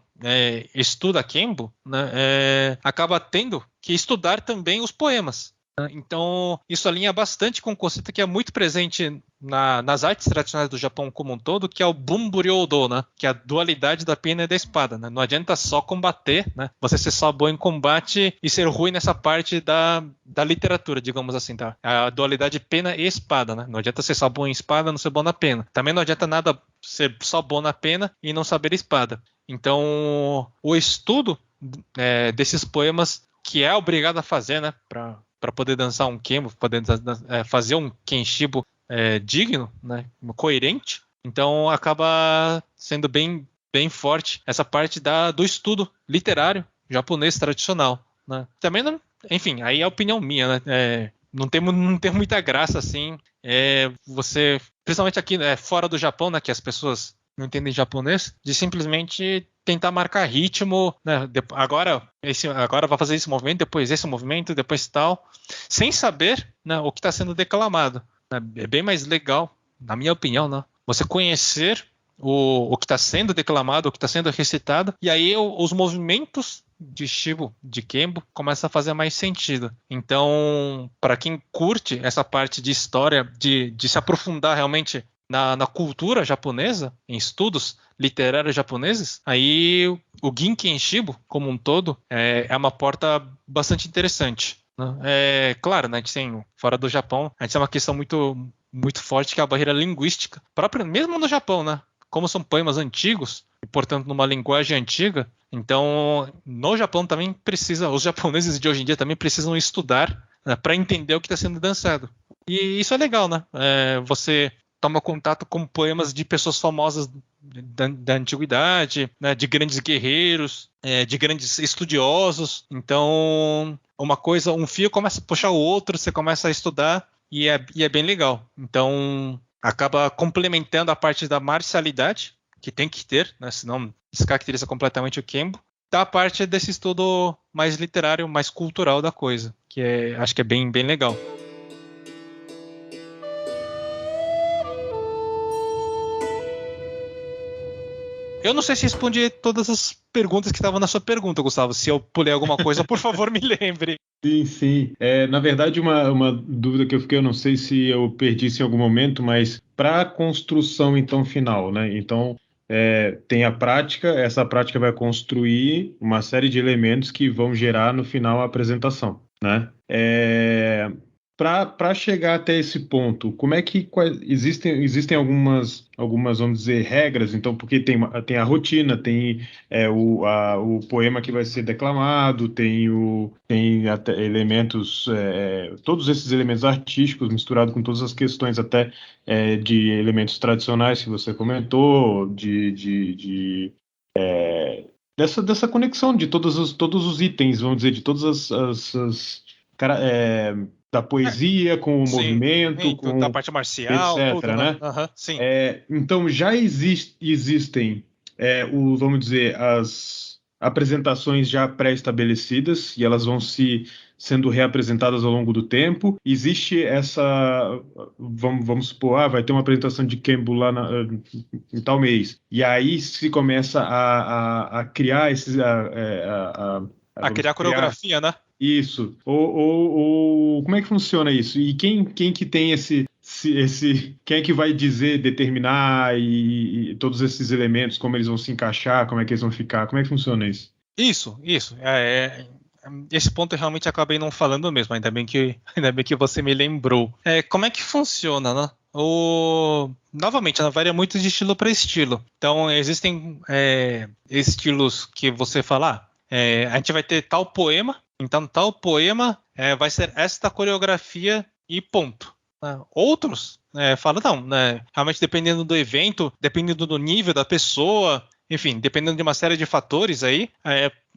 [SPEAKER 4] estuda Kembo, né, acaba tendo que estudar também os poemas. Né? Então, isso alinha bastante com um conceito que é muito presente nas artes tradicionais do Japão como um todo, que é o Bunburyo-do, né? Que é a dualidade da pena e da espada. Né? Não adianta só combater, né? Você ser só bom em combate e ser ruim nessa parte da literatura, digamos assim, tá? A dualidade pena e espada, né? Não adianta ser só bom em espada, não ser bom na pena. Também não adianta nada ser só bom na pena e não saber espada. Então, o estudo desses poemas, que é obrigado a fazer, né? Para poder dançar um kembo, poder fazer um kenshibo digno, né, coerente, então acaba sendo bem, bem forte essa parte do estudo literário japonês tradicional. Né? Também, enfim, aí é a opinião minha, né? Não tem muita graça assim, você, principalmente aqui fora do Japão, né, que as pessoas não entendem japonês, de simplesmente tentar marcar ritmo, né? Agora vai fazer esse movimento, depois esse movimento, depois tal, sem saber, né, o que está sendo declamado. É bem mais legal, na minha opinião, né? Você conhecer o que está sendo declamado, o que está sendo recitado, e aí os movimentos de Shibo, de Kembo, começam a fazer mais sentido. Então, para quem curte essa parte de história, de se aprofundar realmente na cultura japonesa, em estudos literários japoneses, aí o Ginken Shibo, como um todo, é uma porta bastante interessante. Claro, né, a gente tem, fora do Japão, a gente tem uma questão muito, muito forte, que é a barreira linguística, própria, mesmo no Japão, né? Como são poemas antigos, e portanto numa linguagem antiga, então no Japão também os japoneses de hoje em dia também precisam estudar, né, para entender o que está sendo dançado. E isso é legal, né? Você toma contato com poemas de pessoas famosas da antiguidade, né, de grandes guerreiros, de grandes estudiosos. Então, um fio começa a puxar o outro, você começa a estudar e é bem legal. Então, acaba complementando a parte da marcialidade que tem que ter, né? Senão descaracteriza completamente o Kembo, da parte desse estudo mais literário, mais cultural da coisa, que acho que é bem, bem legal. Eu não sei se respondi todas as perguntas que estavam na sua pergunta, Gustavo. Se eu pulei alguma coisa, por favor, me lembre.
[SPEAKER 3] Sim, sim. Na verdade, uma dúvida que eu fiquei, eu não sei se eu perdi isso em algum momento, mas para a construção, então, final, né? Então, tem a prática, essa prática vai construir uma série de elementos que vão gerar, no final, a apresentação, né? Para chegar até esse ponto, como é que existem algumas, vamos dizer, regras? Então, porque tem a rotina, tem o poema que vai ser declamado, tem até elementos, todos esses elementos artísticos misturados com todas as questões até de elementos tradicionais que você comentou, dessa conexão de todos os itens, vamos dizer, de todas cara- é, da poesia com o
[SPEAKER 4] Sim,
[SPEAKER 3] movimento,
[SPEAKER 4] da
[SPEAKER 3] com
[SPEAKER 4] parte marcial,
[SPEAKER 3] etc,
[SPEAKER 4] tudo, né?
[SPEAKER 3] né?
[SPEAKER 4] Sim.
[SPEAKER 3] Então já existem, vamos dizer, as apresentações já pré-estabelecidas e elas vão sendo reapresentadas ao longo do tempo. Existe vamos supor, vai ter uma apresentação de Kembo lá em tal mês. E aí se começa a criar
[SPEAKER 4] A
[SPEAKER 3] vamos
[SPEAKER 4] criar
[SPEAKER 3] criar
[SPEAKER 4] coreografia, né?
[SPEAKER 3] isso. Ou como é que funciona isso? E quem que tem quem é que vai dizer, determinar e todos esses elementos, como eles vão se encaixar, como é que eles vão ficar? Como é que funciona isso?
[SPEAKER 4] Isso. Esse ponto eu realmente acabei não falando mesmo, ainda bem que você me lembrou. Como é que funciona, né? Novamente, ela varia muito de estilo para estilo. Então, existem estilos que você fala, a gente vai ter tal poema, então tal poema vai ser esta coreografia e ponto. Né? Outros falam, não, né? Realmente dependendo do evento, dependendo do nível da pessoa, enfim, dependendo de uma série de fatores aí,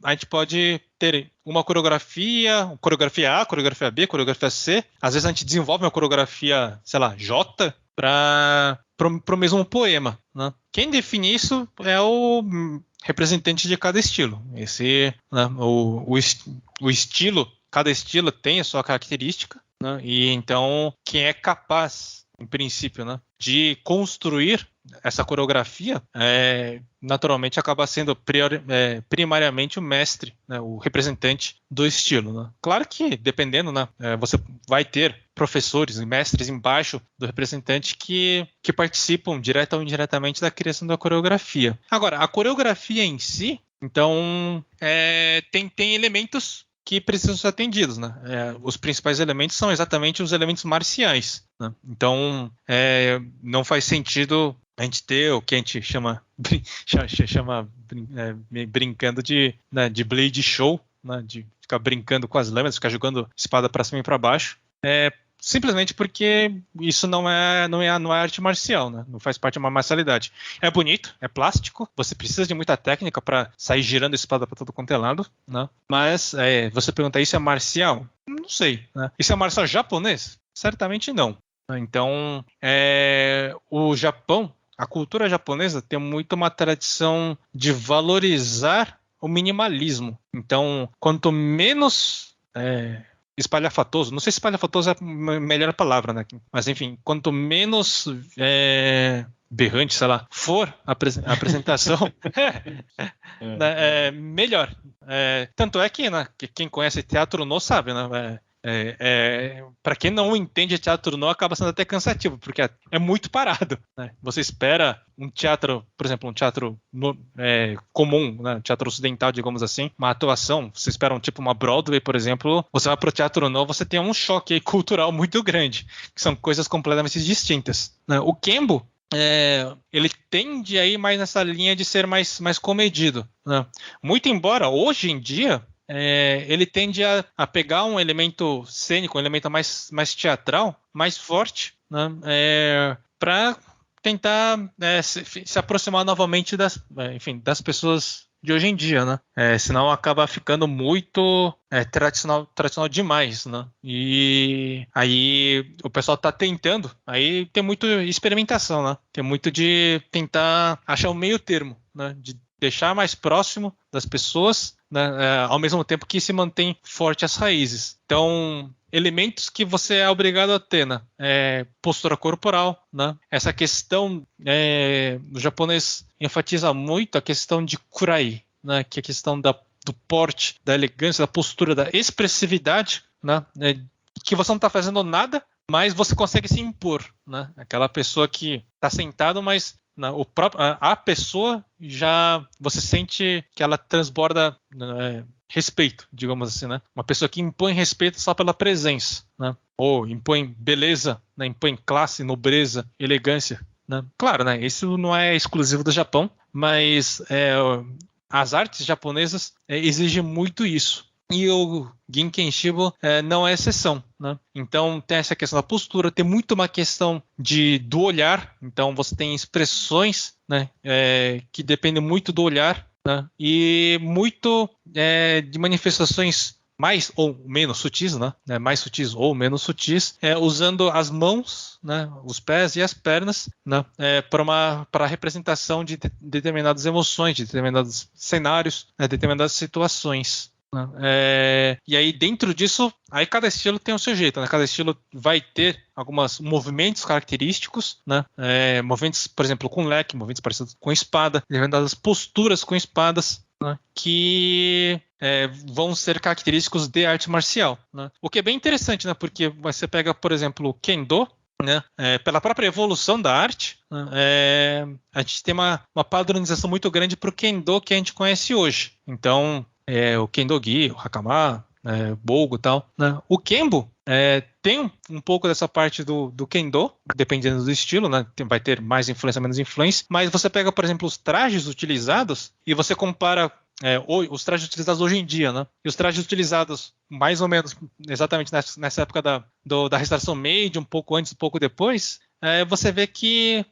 [SPEAKER 4] a gente pode ter uma coreografia A, coreografia B, coreografia C. Às vezes a gente desenvolve uma coreografia, sei lá, J, para o mesmo poema. Né? Quem define isso é o representante de cada estilo. Né, o estilo, cada estilo tem a sua característica, né? E então quem é capaz, em princípio, né, de construir essa coreografia, naturalmente acaba sendo primariamente o mestre, né, o representante do estilo. Né? Claro que, dependendo, né, você vai ter professores e mestres embaixo do representante que participam direta ou indiretamente da criação da coreografia. Agora, a coreografia em si, então, tem elementos que precisam ser atendidos, né? Os principais elementos são exatamente os elementos marciais, né? Então, não faz sentido a gente ter o que a gente chama brincando né, de blade show, né, de ficar brincando com as lâminas, ficar jogando espada para cima e para baixo, simplesmente porque isso não é arte marcial, né? Não faz parte de uma marcialidade. É bonito, é plástico, você precisa de muita técnica para sair girando a espada para todo quanto é lado, né? Mas você pergunta, isso é marcial? Não sei, né? Isso é marcial japonês? Certamente não. Então, o Japão, a cultura japonesa tem muito uma tradição de valorizar o minimalismo. Então, quanto menos espalhafatoso, não sei se espalhafatoso é a melhor palavra, né? Mas enfim, quanto menos berrante, sei lá, for a apresentação, melhor. Tanto é que, né, quem conhece teatro não sabe, né? Para quem não entende teatro não, acaba sendo até cansativo, porque é muito parado, né? Você espera um teatro, por exemplo, um teatro comum, né? Teatro ocidental, digamos assim, uma atuação, você espera uma Broadway, por exemplo, você vai pro teatro não, você tem um choque aí cultural muito grande, que são coisas completamente distintas, né? O Kembo, ele tende a ir mais nessa linha de ser mais comedido, né? Muito embora, hoje em dia, ele tende a pegar um elemento cênico, um elemento mais teatral, mais forte, né, para tentar se aproximar novamente das pessoas de hoje em dia, né? Senão acaba ficando muito tradicional demais, né? E aí o pessoal tá tentando, aí tem muito experimentação, né? Tem muito de tentar achar o meio termo, né? De deixar mais próximo das pessoas, né? Ao mesmo tempo que se mantém forte as raízes. Então, elementos que você é obrigado a ter, né? Postura corporal, né? Essa questão, o japonês enfatiza muito a questão de kurai, né? Que é a questão do porte, da elegância, da postura, da expressividade, né? Que você não está fazendo nada, mas você consegue se impor, né? Aquela pessoa que está sentado, mas a pessoa já você sente que ela transborda respeito, digamos assim, né? Uma pessoa que impõe respeito só pela presença, né? Ou impõe beleza, né? Impõe classe, nobreza, elegância, né? Claro, né? Isso não é exclusivo do Japão, mas as artes japonesas exigem muito isso. E o Ginken Shibo não é exceção, né? Então tem essa questão da postura, tem muito uma questão do olhar. Então você tem expressões, né, que dependem muito do olhar, né? E muito de manifestações mais ou menos sutis, né? Mais sutis ou menos sutis, usando as mãos, né, os pés e as pernas, né, para a representação de determinadas emoções, de determinados cenários, determinadas situações. E aí dentro disso, aí cada estilo tem o seu jeito, né? Cada estilo vai ter alguns movimentos característicos, né? Movimentos, por exemplo, com leque, movimentos parecidos com espada, determinadas posturas com espadas, né? Que vão ser característicos de arte marcial, né? O que é bem interessante, né? Porque você pega, por exemplo, o Kendo, né? Pela própria evolução da arte, né? A gente tem uma padronização muito grande para o Kendo que a gente conhece hoje. Então, o Kendo-gi, o Hakama, Bogo e tal, né? O Kembo tem um pouco dessa parte do Kendo, dependendo do estilo, né? Vai ter mais influência, menos influência, mas você pega, por exemplo, os trajes utilizados e você compara os trajes utilizados hoje em dia, né? E os trajes utilizados mais ou menos exatamente nessa época da restauração Meiji, um pouco antes, um pouco depois, você vê que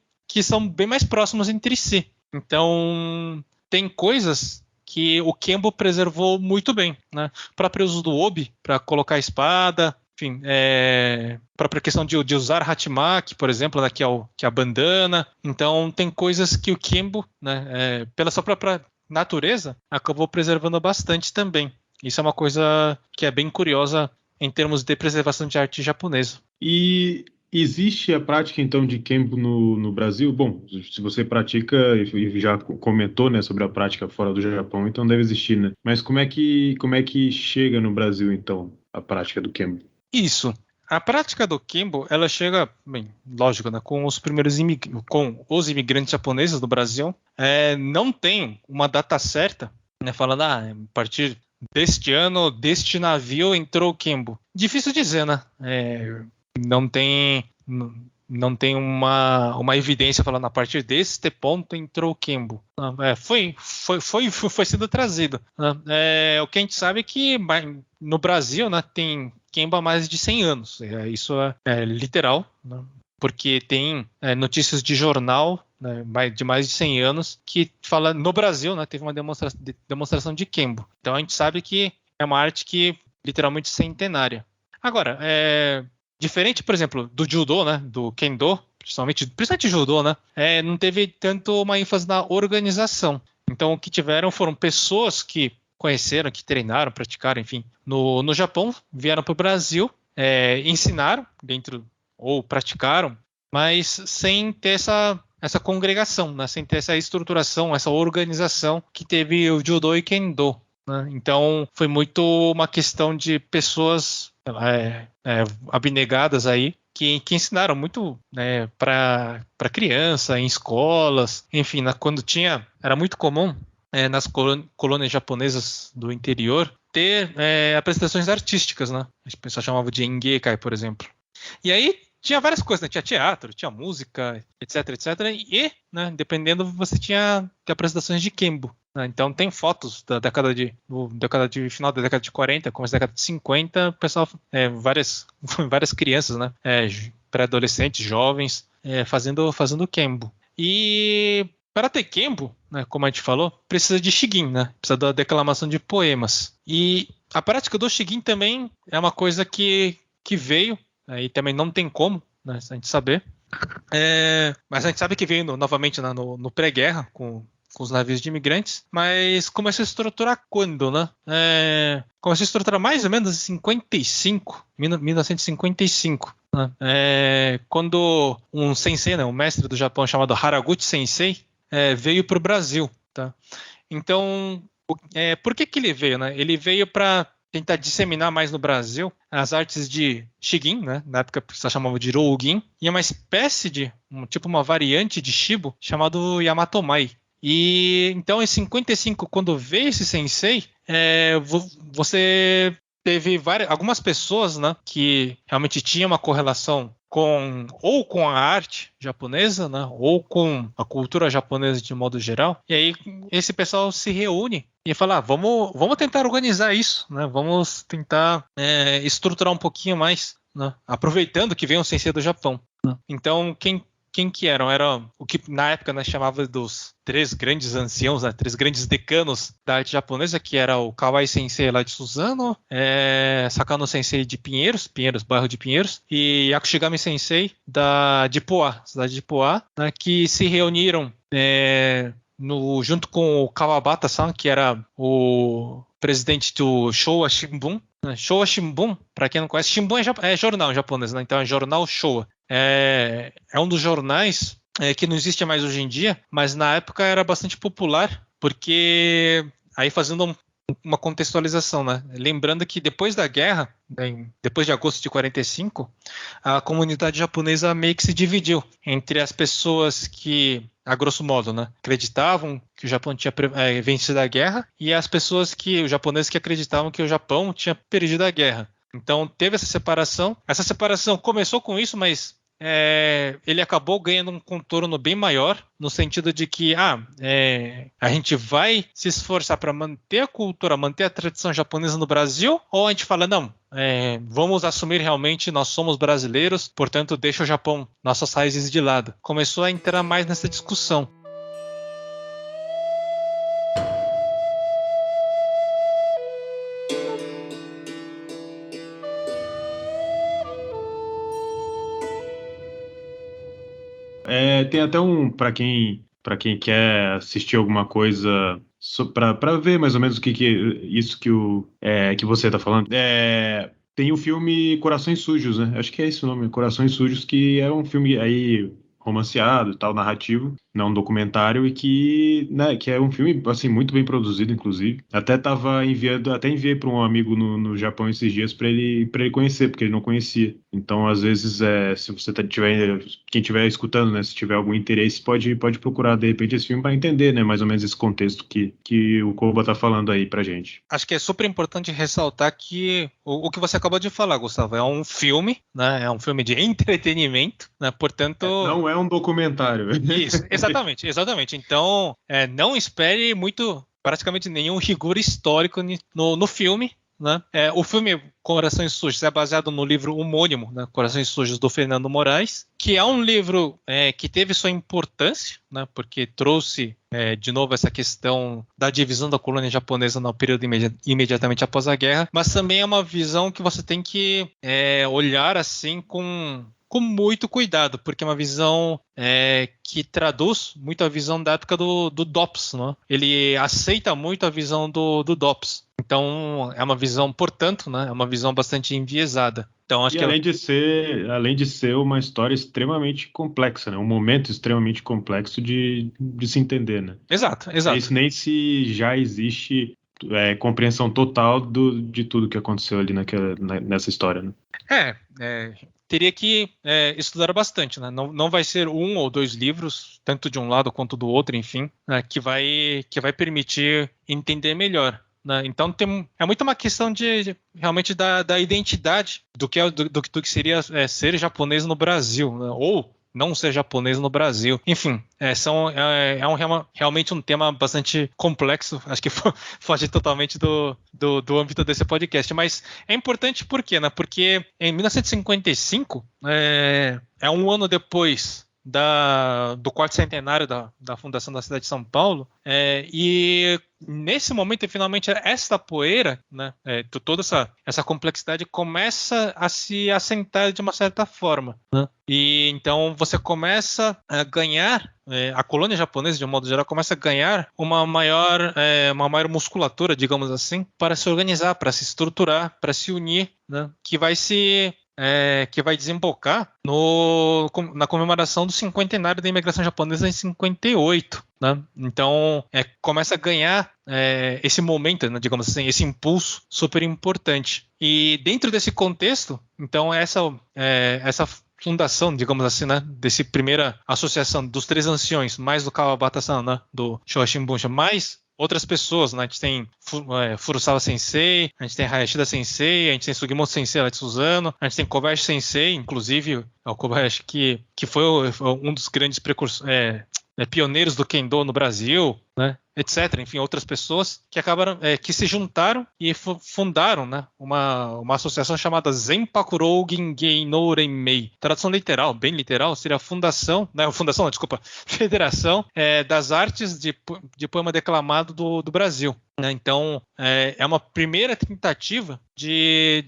[SPEAKER 4] são bem mais próximos entre si. Então, tem coisas que o Kembo preservou muito bem, né? O próprio uso do obi para colocar a espada, enfim, a própria questão de usar hachimaki, por exemplo, né, que é a bandana. Então, tem coisas que o Kembo, né, pela sua própria natureza, acabou preservando bastante também. Isso é uma coisa que é bem curiosa em termos de preservação de arte japonesa.
[SPEAKER 3] E existe a prática, então, de Kembo no Brasil? Bom, se você pratica e já comentou, né, sobre a prática fora do Japão, então deve existir, né? Mas como é que chega no Brasil, então, a prática do Kembo?
[SPEAKER 4] Isso. A prática do Kembo, ela chega, bem, lógico, né, com os imigrantes japoneses do Brasil. Não tem uma data certa, né, falando, a partir deste ano, deste navio entrou o Kembo. Difícil dizer, né? Não tem uma evidência falando a partir deste ponto entrou o Kembo. Foi sendo trazido. O que a gente sabe é que no Brasil, né, tem Kembo há mais de 100 anos. Isso é literal, né? Porque tem notícias de jornal, né, de mais de 100 anos que fala no Brasil, né, teve uma demonstração de Kembo. Então a gente sabe que é uma arte que literalmente centenária. Agora, diferente, por exemplo, do Judo, né, do Kendo, principalmente Judo, né, não teve tanto uma ênfase na organização. Então o que tiveram foram pessoas que conheceram, que treinaram, praticaram, enfim, no Japão, vieram para o Brasil, ensinaram dentro ou praticaram, mas sem ter essa congregação, né? Sem ter essa estruturação, essa organização que teve o Judo e Kendo, né? Então foi muito uma questão de pessoas abnegadas aí que ensinaram muito, né, para criança, em escolas, enfim, quando era muito comum nas colônias japonesas do interior ter apresentações artísticas, né? O pessoal chamava de engekai, por exemplo. E aí tinha várias coisas, né? Tinha teatro, tinha música, etc, etc. E, né, dependendo, você tinha apresentações de Kembo, né? Então tem fotos da final da década de 40, começo da década de 50, o pessoal, várias crianças, né? Pré-adolescentes, jovens, fazendo Kembo. E para ter Kembo, né, como a gente falou, precisa de Shigin, né? Precisa da declamação de poemas. E a prática do Shigin também é uma coisa que veio, aí também não tem como, né, a gente saber. Mas a gente sabe que veio novamente no pré-guerra, com os navios de imigrantes, mas começou a estruturar quando, né? Começou a estruturar mais ou menos em 1955, né? Quando um sensei, né, um mestre do Japão chamado Haraguchi Sensei, veio para o Brasil, tá? Então, por que ele veio, né? Ele veio para tentar disseminar mais no Brasil as artes de Shigin, né? Na época se chamava de Rougin, e uma espécie de, uma variante de Shibo chamado Yamatomai. E então em 55, quando veio esse sensei, você teve algumas pessoas, né, que realmente tinham uma correlação ou com a arte japonesa, né, ou com a cultura japonesa de modo geral. E aí esse pessoal se reúne e fala, vamos tentar organizar isso, né, vamos tentar estruturar um pouquinho mais, né, aproveitando que vem um sensei do Japão. Né. Então quem que eram? Era o que na época nós chamava dos 3 grandes anciãos, né? 3 grandes decanos da arte japonesa, que era o Kawai Sensei lá de Suzano, Sakano Sensei de Pinheiros, bairro de Pinheiros, e Yakushigami Sensei de Poá, cidade de Poá, né? Que se reuniram junto com o Kawabata-san, que era o presidente do Showa Shimbun. Showa Shimbun, para quem não conhece, Shimbun é jornal japonês, né? Então é jornal Showa. É um dos jornais que não existe mais hoje em dia, mas na época era bastante popular, porque aí fazendo uma contextualização, né? Lembrando que depois da guerra, depois de agosto de 45, a comunidade japonesa meio que se dividiu entre as pessoas que, a grosso modo, né, acreditavam que o Japão tinha vencido a guerra e as pessoas os japoneses que acreditavam que o Japão tinha perdido a guerra. Então teve essa separação. Essa separação começou com isso, mas ele acabou ganhando um contorno bem maior, no sentido de que a gente vai se esforçar para manter a cultura, manter a tradição japonesa no Brasil, ou a gente fala, não, vamos assumir realmente nós somos brasileiros, portanto deixa o Japão, nossas raízes de lado. Começou a entrar mais nessa discussão.
[SPEAKER 3] Tem até para quem quer assistir alguma coisa para ver mais ou menos o que isso que você está falando. Tem o filme Corações Sujos, né? Acho que é esse o nome, Corações Sujos, que é um filme aí romanceado e tal, narrativo, não um documentário, e que é um filme assim muito bem produzido, inclusive. Até enviei para um amigo no Japão esses dias para ele conhecer, porque ele não conhecia. Então, às vezes, se você quem estiver escutando, né, se tiver algum interesse, pode procurar de repente esse filme para entender, né, mais ou menos esse contexto que o Koba tá falando aí pra gente.
[SPEAKER 4] Acho que é super importante ressaltar que o que você acabou de falar, Gustavo, é um filme, né? É um filme de entretenimento, né? Portanto,
[SPEAKER 3] não é um documentário.
[SPEAKER 4] Isso, exatamente. Então, não espere praticamente nenhum rigor histórico no filme. Né? O filme Corações Sujos é baseado no livro homônimo, né? Corações Sujos, do Fernando Moraes, que é um livro que teve sua importância, né? Porque trouxe de novo essa questão da divisão da colônia japonesa no período imediatamente após a guerra, mas também é uma visão que você tem que olhar assim com muito cuidado, porque é uma visão que traduz muito a visão da época do DOPS, né? Ele aceita muito a visão do DOPS. Então, é uma visão, portanto, né? É uma visão bastante enviesada. Então, acho que
[SPEAKER 3] além de ser uma história extremamente complexa, né? Um momento extremamente complexo de se entender, né?
[SPEAKER 4] Exato.
[SPEAKER 3] Isso nem se já existe compreensão total de tudo que aconteceu ali nessa história, né?
[SPEAKER 4] Teria que estudar bastante, né? Não vai ser 1 ou 2 livros, tanto de um lado quanto do outro, enfim, né? que vai permitir entender melhor. Né? Então é muito uma questão realmente da identidade do que seria ser japonês no Brasil, né? Ou não ser japonês no Brasil. Enfim, realmente um tema bastante complexo. Acho que foge totalmente do âmbito desse podcast. Mas é importante por quê? Né? Porque em 1955, um ano depois do quarto centenário da fundação da cidade de São Paulo, e nesse momento, finalmente, essa poeira, né, toda essa complexidade começa a se assentar de uma certa forma, né? E então você começa a ganhar, a colônia japonesa, de um modo geral, começa a ganhar uma maior musculatura, digamos assim, para se organizar, para se estruturar, para se unir, né, que vai desembocar na comemoração do cinquentenário da imigração japonesa em 58, né? Então, começa a ganhar esse momento, né, digamos assim, esse impulso super importante. E dentro desse contexto, então, essa fundação, digamos assim, né, dessa primeira associação dos três anciões, mais do Kawabata-san, né, do Shōshin Bunsha, mais outras pessoas, né? A gente tem Furusawa Sensei, a gente tem Hayashida Sensei, a gente tem Sugimoto Sensei lá de Suzano, a gente tem Kobayashi Sensei, inclusive o Kobayashi que foi um dos grandes pioneiros do Kendo no Brasil, né? Etc. Enfim, outras pessoas que acabaram, que se juntaram e fundaram, né, uma associação chamada Zenpakurou Gingei no Renmei. Tradução literal, bem literal, seria a fundação, Federação das Artes de Poema Declamado do Brasil. Né? Então, é uma primeira tentativa de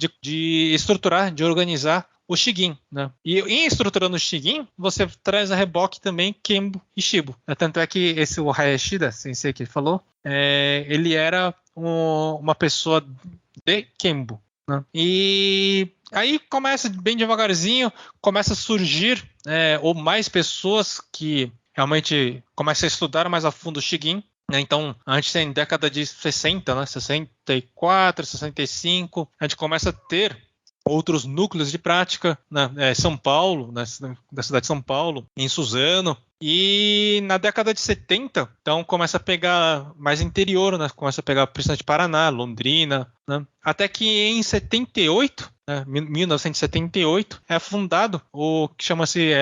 [SPEAKER 4] estruturar, de organizar o Shigin, né? E em estruturando o Shigin, você traz a reboque também Kembo e Shibo. Tanto é que o Hayashida Sensei que ele falou, ele era uma pessoa de Kembo, né? E aí começa bem devagarzinho, começa a surgir ou mais pessoas que realmente começam a estudar mais a fundo o Shigin. Então, a gente tem década de 60, né? 64, 65, a gente começa a ter outros núcleos de prática, né? São Paulo, da cidade de São Paulo, em Suzano. E na década de 70, então começa a pegar mais interior, né? Começa a pegar principalmente Paraná, Londrina, né? Até que em 78, 1978, é fundado o que chama-se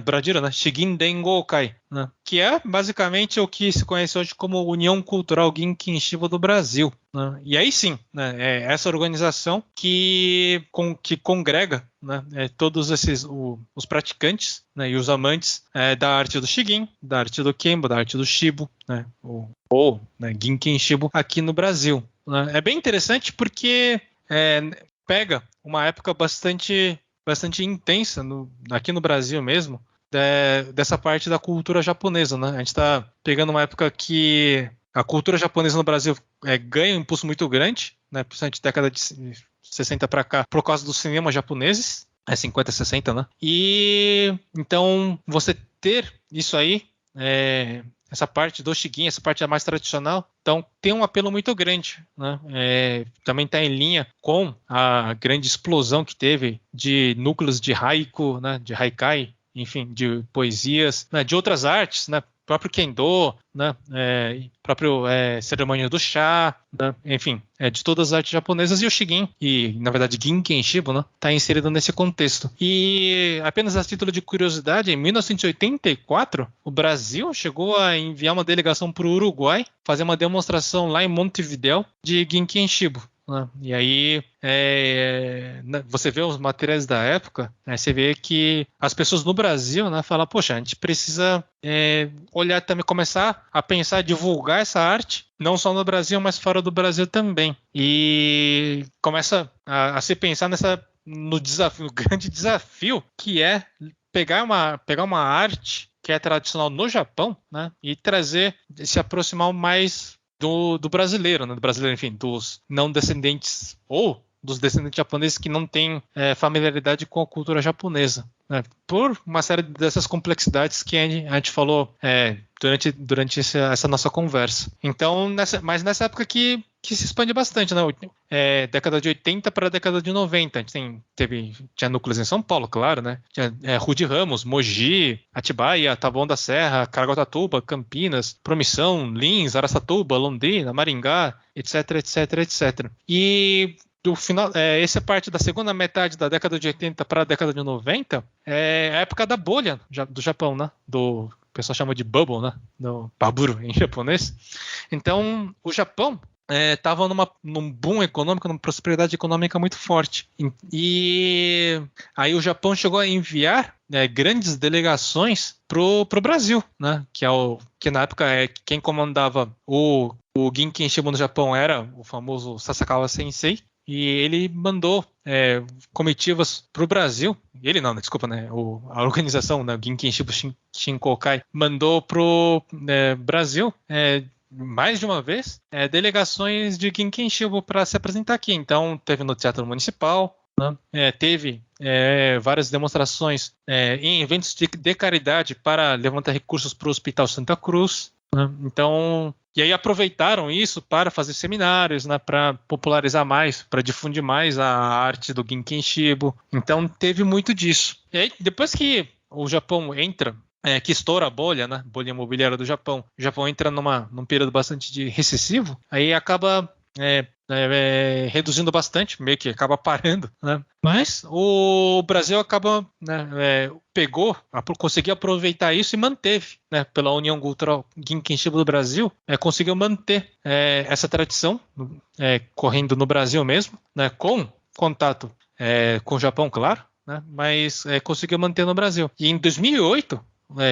[SPEAKER 4] Bradira, né? Shigin Dengokai, né? Que é basicamente o que se conhece hoje como União Cultural Ginkin Shiba do Brasil, né? E aí sim, né, é essa organização que congrega, né, todos os praticantes, né, e os amantes da arte do Shigin, da arte do Kembo, da arte do Shibo, né, né, Ginkin Shibo aqui no Brasil. Né? É bem interessante porque pega uma época bastante intensa aqui no Brasil mesmo, dessa parte da cultura japonesa, né? A gente está pegando uma época que a cultura japonesa no Brasil ganha um impulso muito grande, né? Principalmente década de 60 para cá, por causa dos cinemas japoneses, 50, 60, né? E então você ter isso aí, essa parte do Shigin, essa parte mais tradicional, então tem um apelo muito grande, né? Também está em linha com a grande explosão que teve de núcleos de haiku, né? De haikai, enfim, de poesias, né? De outras artes, né? Próprio Kendo, né? Próprio cerimônia do chá, né? Enfim, de todas as artes japonesas, e o Shigin, e na verdade Ginken Shibo, né? Está inserido nesse contexto. E apenas a título de curiosidade, em 1984, o Brasil chegou a enviar uma delegação para o Uruguai fazer uma demonstração lá em Montevidéu de Ginken Shibo. E aí você vê os materiais da época, você vê que as pessoas no Brasil, né, falam, poxa, a gente precisa olhar também, começar a pensar, divulgar essa arte, não só no Brasil, mas fora do Brasil também. E começa a se pensar no grande desafio que é pegar uma arte que é tradicional no Japão, né, e se aproximar mais do brasileiro, né? Do brasileiro, enfim, dos não descendentes ou dos descendentes japoneses que não têm familiaridade com a cultura japonesa, né? Por uma série dessas complexidades que a gente falou durante essa nossa conversa. Então, mas nessa época que se expande bastante, né? Década de 80 para a década de 90. A gente tinha núcleos em São Paulo, claro, né? Tinha Rude Ramos, Mogi, Atibaia, Taboão da Serra, Caraguatatuba, Campinas, Promissão, Lins, Araçatuba, Londrina, Maringá, etc, etc, etc. E do final, essa parte da segunda metade da década de 80 para a década de 90 é a época da bolha do Japão, né? O pessoal chama de bubble, né? Do baburu em japonês. Então, o Japão estava num boom econômico, numa prosperidade econômica muito forte. E aí o Japão chegou a enviar, né, grandes delegações pro Brasil, né? Que na época quem comandava o Ginken Shiba no Japão era o famoso Sasakawa Sensei. E ele mandou comitivas para o Brasil. Ele não, desculpa, né? A organização, né, o Ginken Shiba Shinkokai, mandou para o Brasil mais de uma vez delegações de Ginken Shiba para se apresentar aqui. Então, teve no Teatro Municipal, né? Teve várias demonstrações em eventos de caridade para levantar recursos para o Hospital Santa Cruz. Então, e aí aproveitaram isso para fazer seminários, né, para popularizar mais, para difundir mais a arte do Ginken Shiba. Então teve muito disso. E aí, depois que o Japão entra, que estoura a bolha, né, bolha imobiliária do Japão, o Japão entra num período bastante recessivo, aí acaba reduzindo bastante, meio que acaba parando, né? Mas o Brasil acaba, né, conseguiu aproveitar isso e manteve, né, pela União Cultural Ginken Shiba do Brasil, conseguiu manter essa tradição correndo no Brasil mesmo, né, com contato com o Japão, claro, né, mas conseguiu manter no Brasil. E em 2008,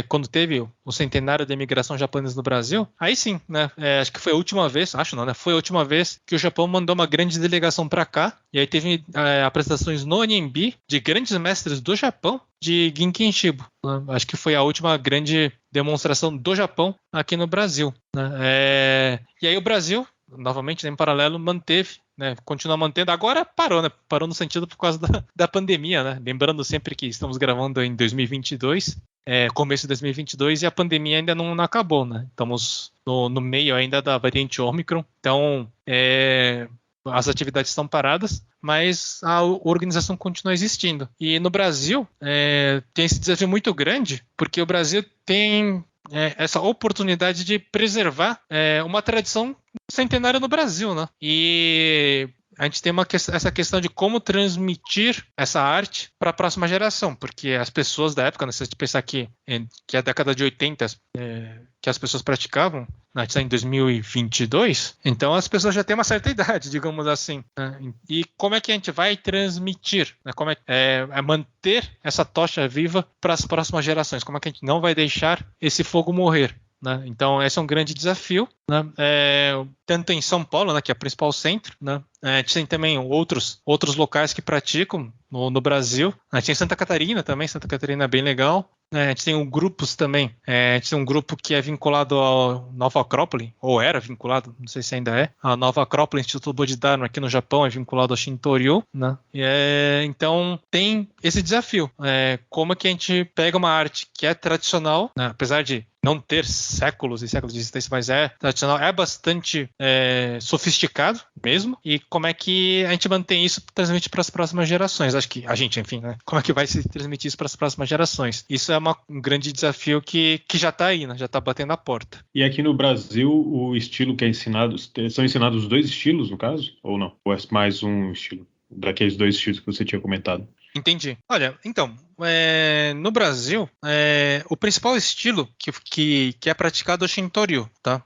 [SPEAKER 4] quando teve o centenário da imigração japonesa no Brasil, aí sim, né, acho que foi a última vez, acho não, né, foi a última vez que o Japão mandou uma grande delegação para cá, e aí teve apresentações no Anhembi de grandes mestres do Japão de Ginken Shiba. Acho que foi a última grande demonstração do Japão aqui no Brasil, né? E aí o Brasil, novamente, em paralelo, manteve, né, continua mantendo. Agora parou, né? Parou no sentido por causa da pandemia, né? Lembrando sempre que estamos gravando em 2022, começo de 2022, e a pandemia ainda não acabou, né? Estamos no meio ainda da variante Omicron, então as atividades estão paradas, mas a organização continua existindo. E no Brasil tem esse desafio muito grande, porque o Brasil tem essa oportunidade de preservar uma tradição centenária no Brasil, né? E a gente tem essa questão de como transmitir essa arte para a próxima geração, porque as pessoas da época, né, se a gente pensar que a década de 80 que as pessoas praticavam, a gente está em 2022, então as pessoas já têm uma certa idade, digamos assim, né? E como é que a gente vai transmitir, né? Como manter essa tocha viva para as próximas gerações? Como é que a gente não vai deixar esse fogo morrer? Né? Então, esse é um grande desafio, né? Tanto em São Paulo, né, que é o principal centro, né? A gente tem também outros locais que praticam no Brasil. A gente tem Santa Catarina também, Santa Catarina é bem legal. A gente tem grupos também. A gente tem um grupo que é vinculado ao Nova Acrópole, ou era vinculado, não sei se ainda é. A Nova Acrópole, Instituto Bodhidharma aqui no Japão, é vinculado ao Shintoryu, né? Então tem esse desafio. Como é que a gente pega uma arte que é tradicional, né, apesar de não ter séculos e séculos de existência, mas é tradicional, é bastante sofisticado mesmo, e como é que a gente mantém isso e transmite para as próximas gerações? Acho que a gente, enfim, né? Como é que vai se transmitir isso para as próximas gerações? Isso é um grande desafio que já está aí, né? Já está batendo a porta.
[SPEAKER 3] E aqui no Brasil, o estilo que é ensinado, são ensinados os dois estilos, no caso? Ou não? Ou é mais um estilo? Daqueles dois estilos que você tinha comentado?
[SPEAKER 4] Entendi. Olha, então, no Brasil, o principal estilo que é praticado é o Shintoryu, tá?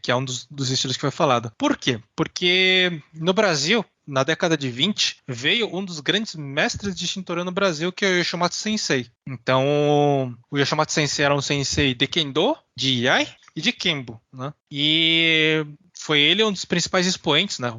[SPEAKER 4] Que é um dos estilos que foi falado. Por quê? Porque no Brasil, na década de 20, veio um dos grandes mestres de Shintoryu no Brasil, que é o Yoshimatsu Sensei. Então, o Yoshimatsu Sensei era um sensei de Kendo, de Iai e de Kenbo, né? E foi ele um dos principais expoentes, né?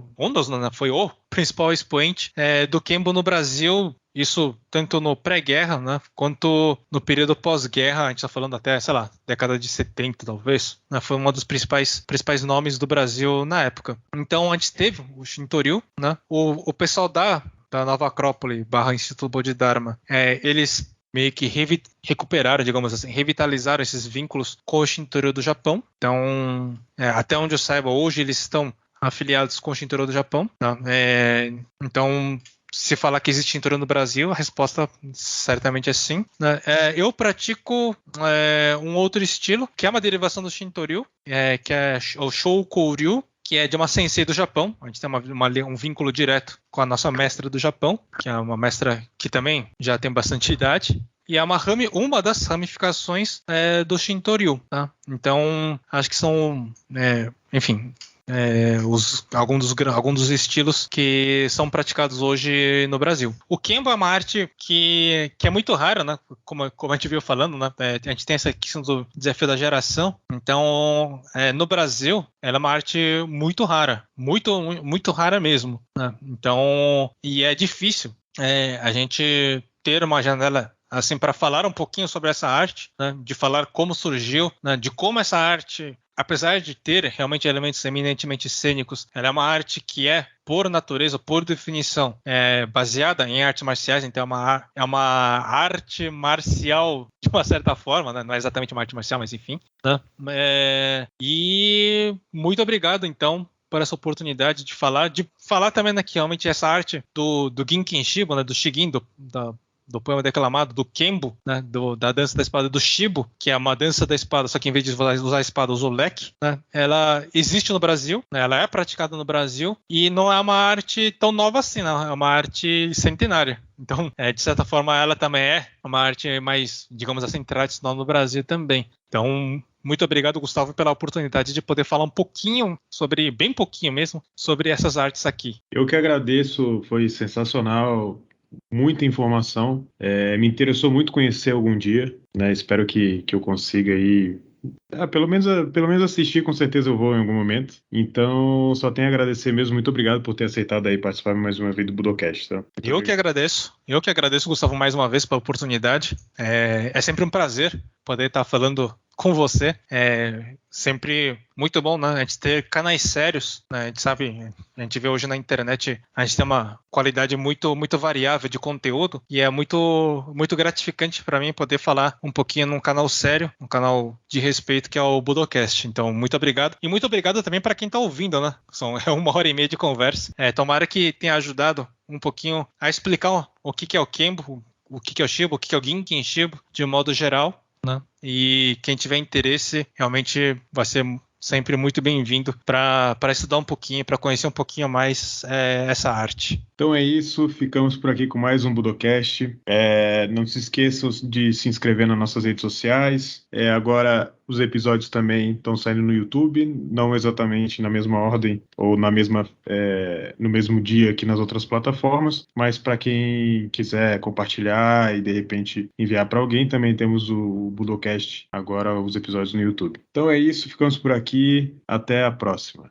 [SPEAKER 4] Foi o principal expoente do Kenbo no Brasil. Isso tanto no pré-guerra, né, quanto no período pós-guerra, a gente está falando até, sei lá, década de 70 talvez, né, foi um dos principais nomes do Brasil na época. Então a gente teve o Shintoryu, né, o pessoal da Nova Acrópole / Instituto Bodhidharma, eles meio que recuperaram, digamos assim, revitalizaram esses vínculos com o Shintoryu do Japão. Então, até onde eu saiba, hoje eles estão afiliados com o Shintoryu do Japão, tá? Então, se falar que existe Shintoryu no Brasil, a resposta certamente é sim, né? Eu pratico um outro estilo, que é uma derivação do Shintoryu, que é o Shoukouryu, que é de uma sensei do Japão. A gente tem um vínculo direto com a nossa mestra do Japão, que é uma mestra que também já tem bastante idade. E é uma das ramificações do Shintoryu, tá? Então, acho que são, enfim, alguns dos estilos que são praticados hoje no Brasil. O Kembo é uma arte que é muito rara, né? Como a gente viu falando, né? A gente tem essa questão do desafio da geração. Então, no Brasil, ela é uma arte muito rara, muito, muito rara mesmo, né? Então, e é difícil a gente ter uma janela assim para falar um pouquinho sobre essa arte, né? De falar como surgiu, né? De como essa arte, apesar de ter realmente elementos eminentemente cênicos, ela é uma arte que por natureza, por definição, baseada em artes marciais, então é uma arte marcial de uma certa forma, né? Não é exatamente uma arte marcial, mas enfim, né? E muito obrigado, então, por essa oportunidade de falar também, né, que realmente essa arte do Ginken Shibo, né, do Shigin, do poema declamado, do Kembo, né, da dança da espada, do Shibo, que é uma dança da espada, só que em vez de usar a espada, usa o leque, né, ela existe no Brasil, né, ela é praticada no Brasil, e não é uma arte tão nova assim, não, é uma arte centenária. Então, de certa forma, ela também é uma arte mais, digamos assim, tradicional no Brasil também. Então, muito obrigado, Gustavo, pela oportunidade de poder falar um pouquinho bem pouquinho mesmo, sobre essas artes aqui.
[SPEAKER 3] Eu que agradeço, foi sensacional, muita informação. Me interessou muito conhecer algum dia, né? Espero que eu consiga aí. Pelo menos assistir, com certeza eu vou em algum momento. Então, só tenho a agradecer mesmo. Muito obrigado por ter aceitado aí participar mais uma vez do Budocast. Tá?
[SPEAKER 4] Eu que agradeço, Gustavo, mais uma vez pela oportunidade. É sempre um prazer poder estar falando com você. É sempre muito bom, né? A gente ter canais sérios, né? A gente sabe, a gente vê hoje na internet, a gente tem uma qualidade muito, muito variável de conteúdo e é muito, muito gratificante para mim poder falar um pouquinho num canal sério, um canal de respeito que é o Budocast. Então, muito obrigado. E muito obrigado também para quem está ouvindo, né? É 1h30 de conversa. Tomara que tenha ajudado um pouquinho a explicar o que é o Kembo, o que é o Shibo, o que é o Ginken Shibo, de um modo geral, né? E quem tiver interesse realmente vai ser sempre muito bem-vindo para estudar um pouquinho, para conhecer um pouquinho mais essa arte.
[SPEAKER 3] Então é isso, ficamos por aqui com mais um Budocast. Não se esqueçam de se inscrever nas nossas redes sociais. Agora os episódios também estão saindo no YouTube, não exatamente na mesma ordem ou no mesmo dia que nas outras plataformas, mas para quem quiser compartilhar e de repente enviar para alguém, também temos o Budocast, agora os episódios no YouTube. Então é isso, ficamos por aqui, até a próxima.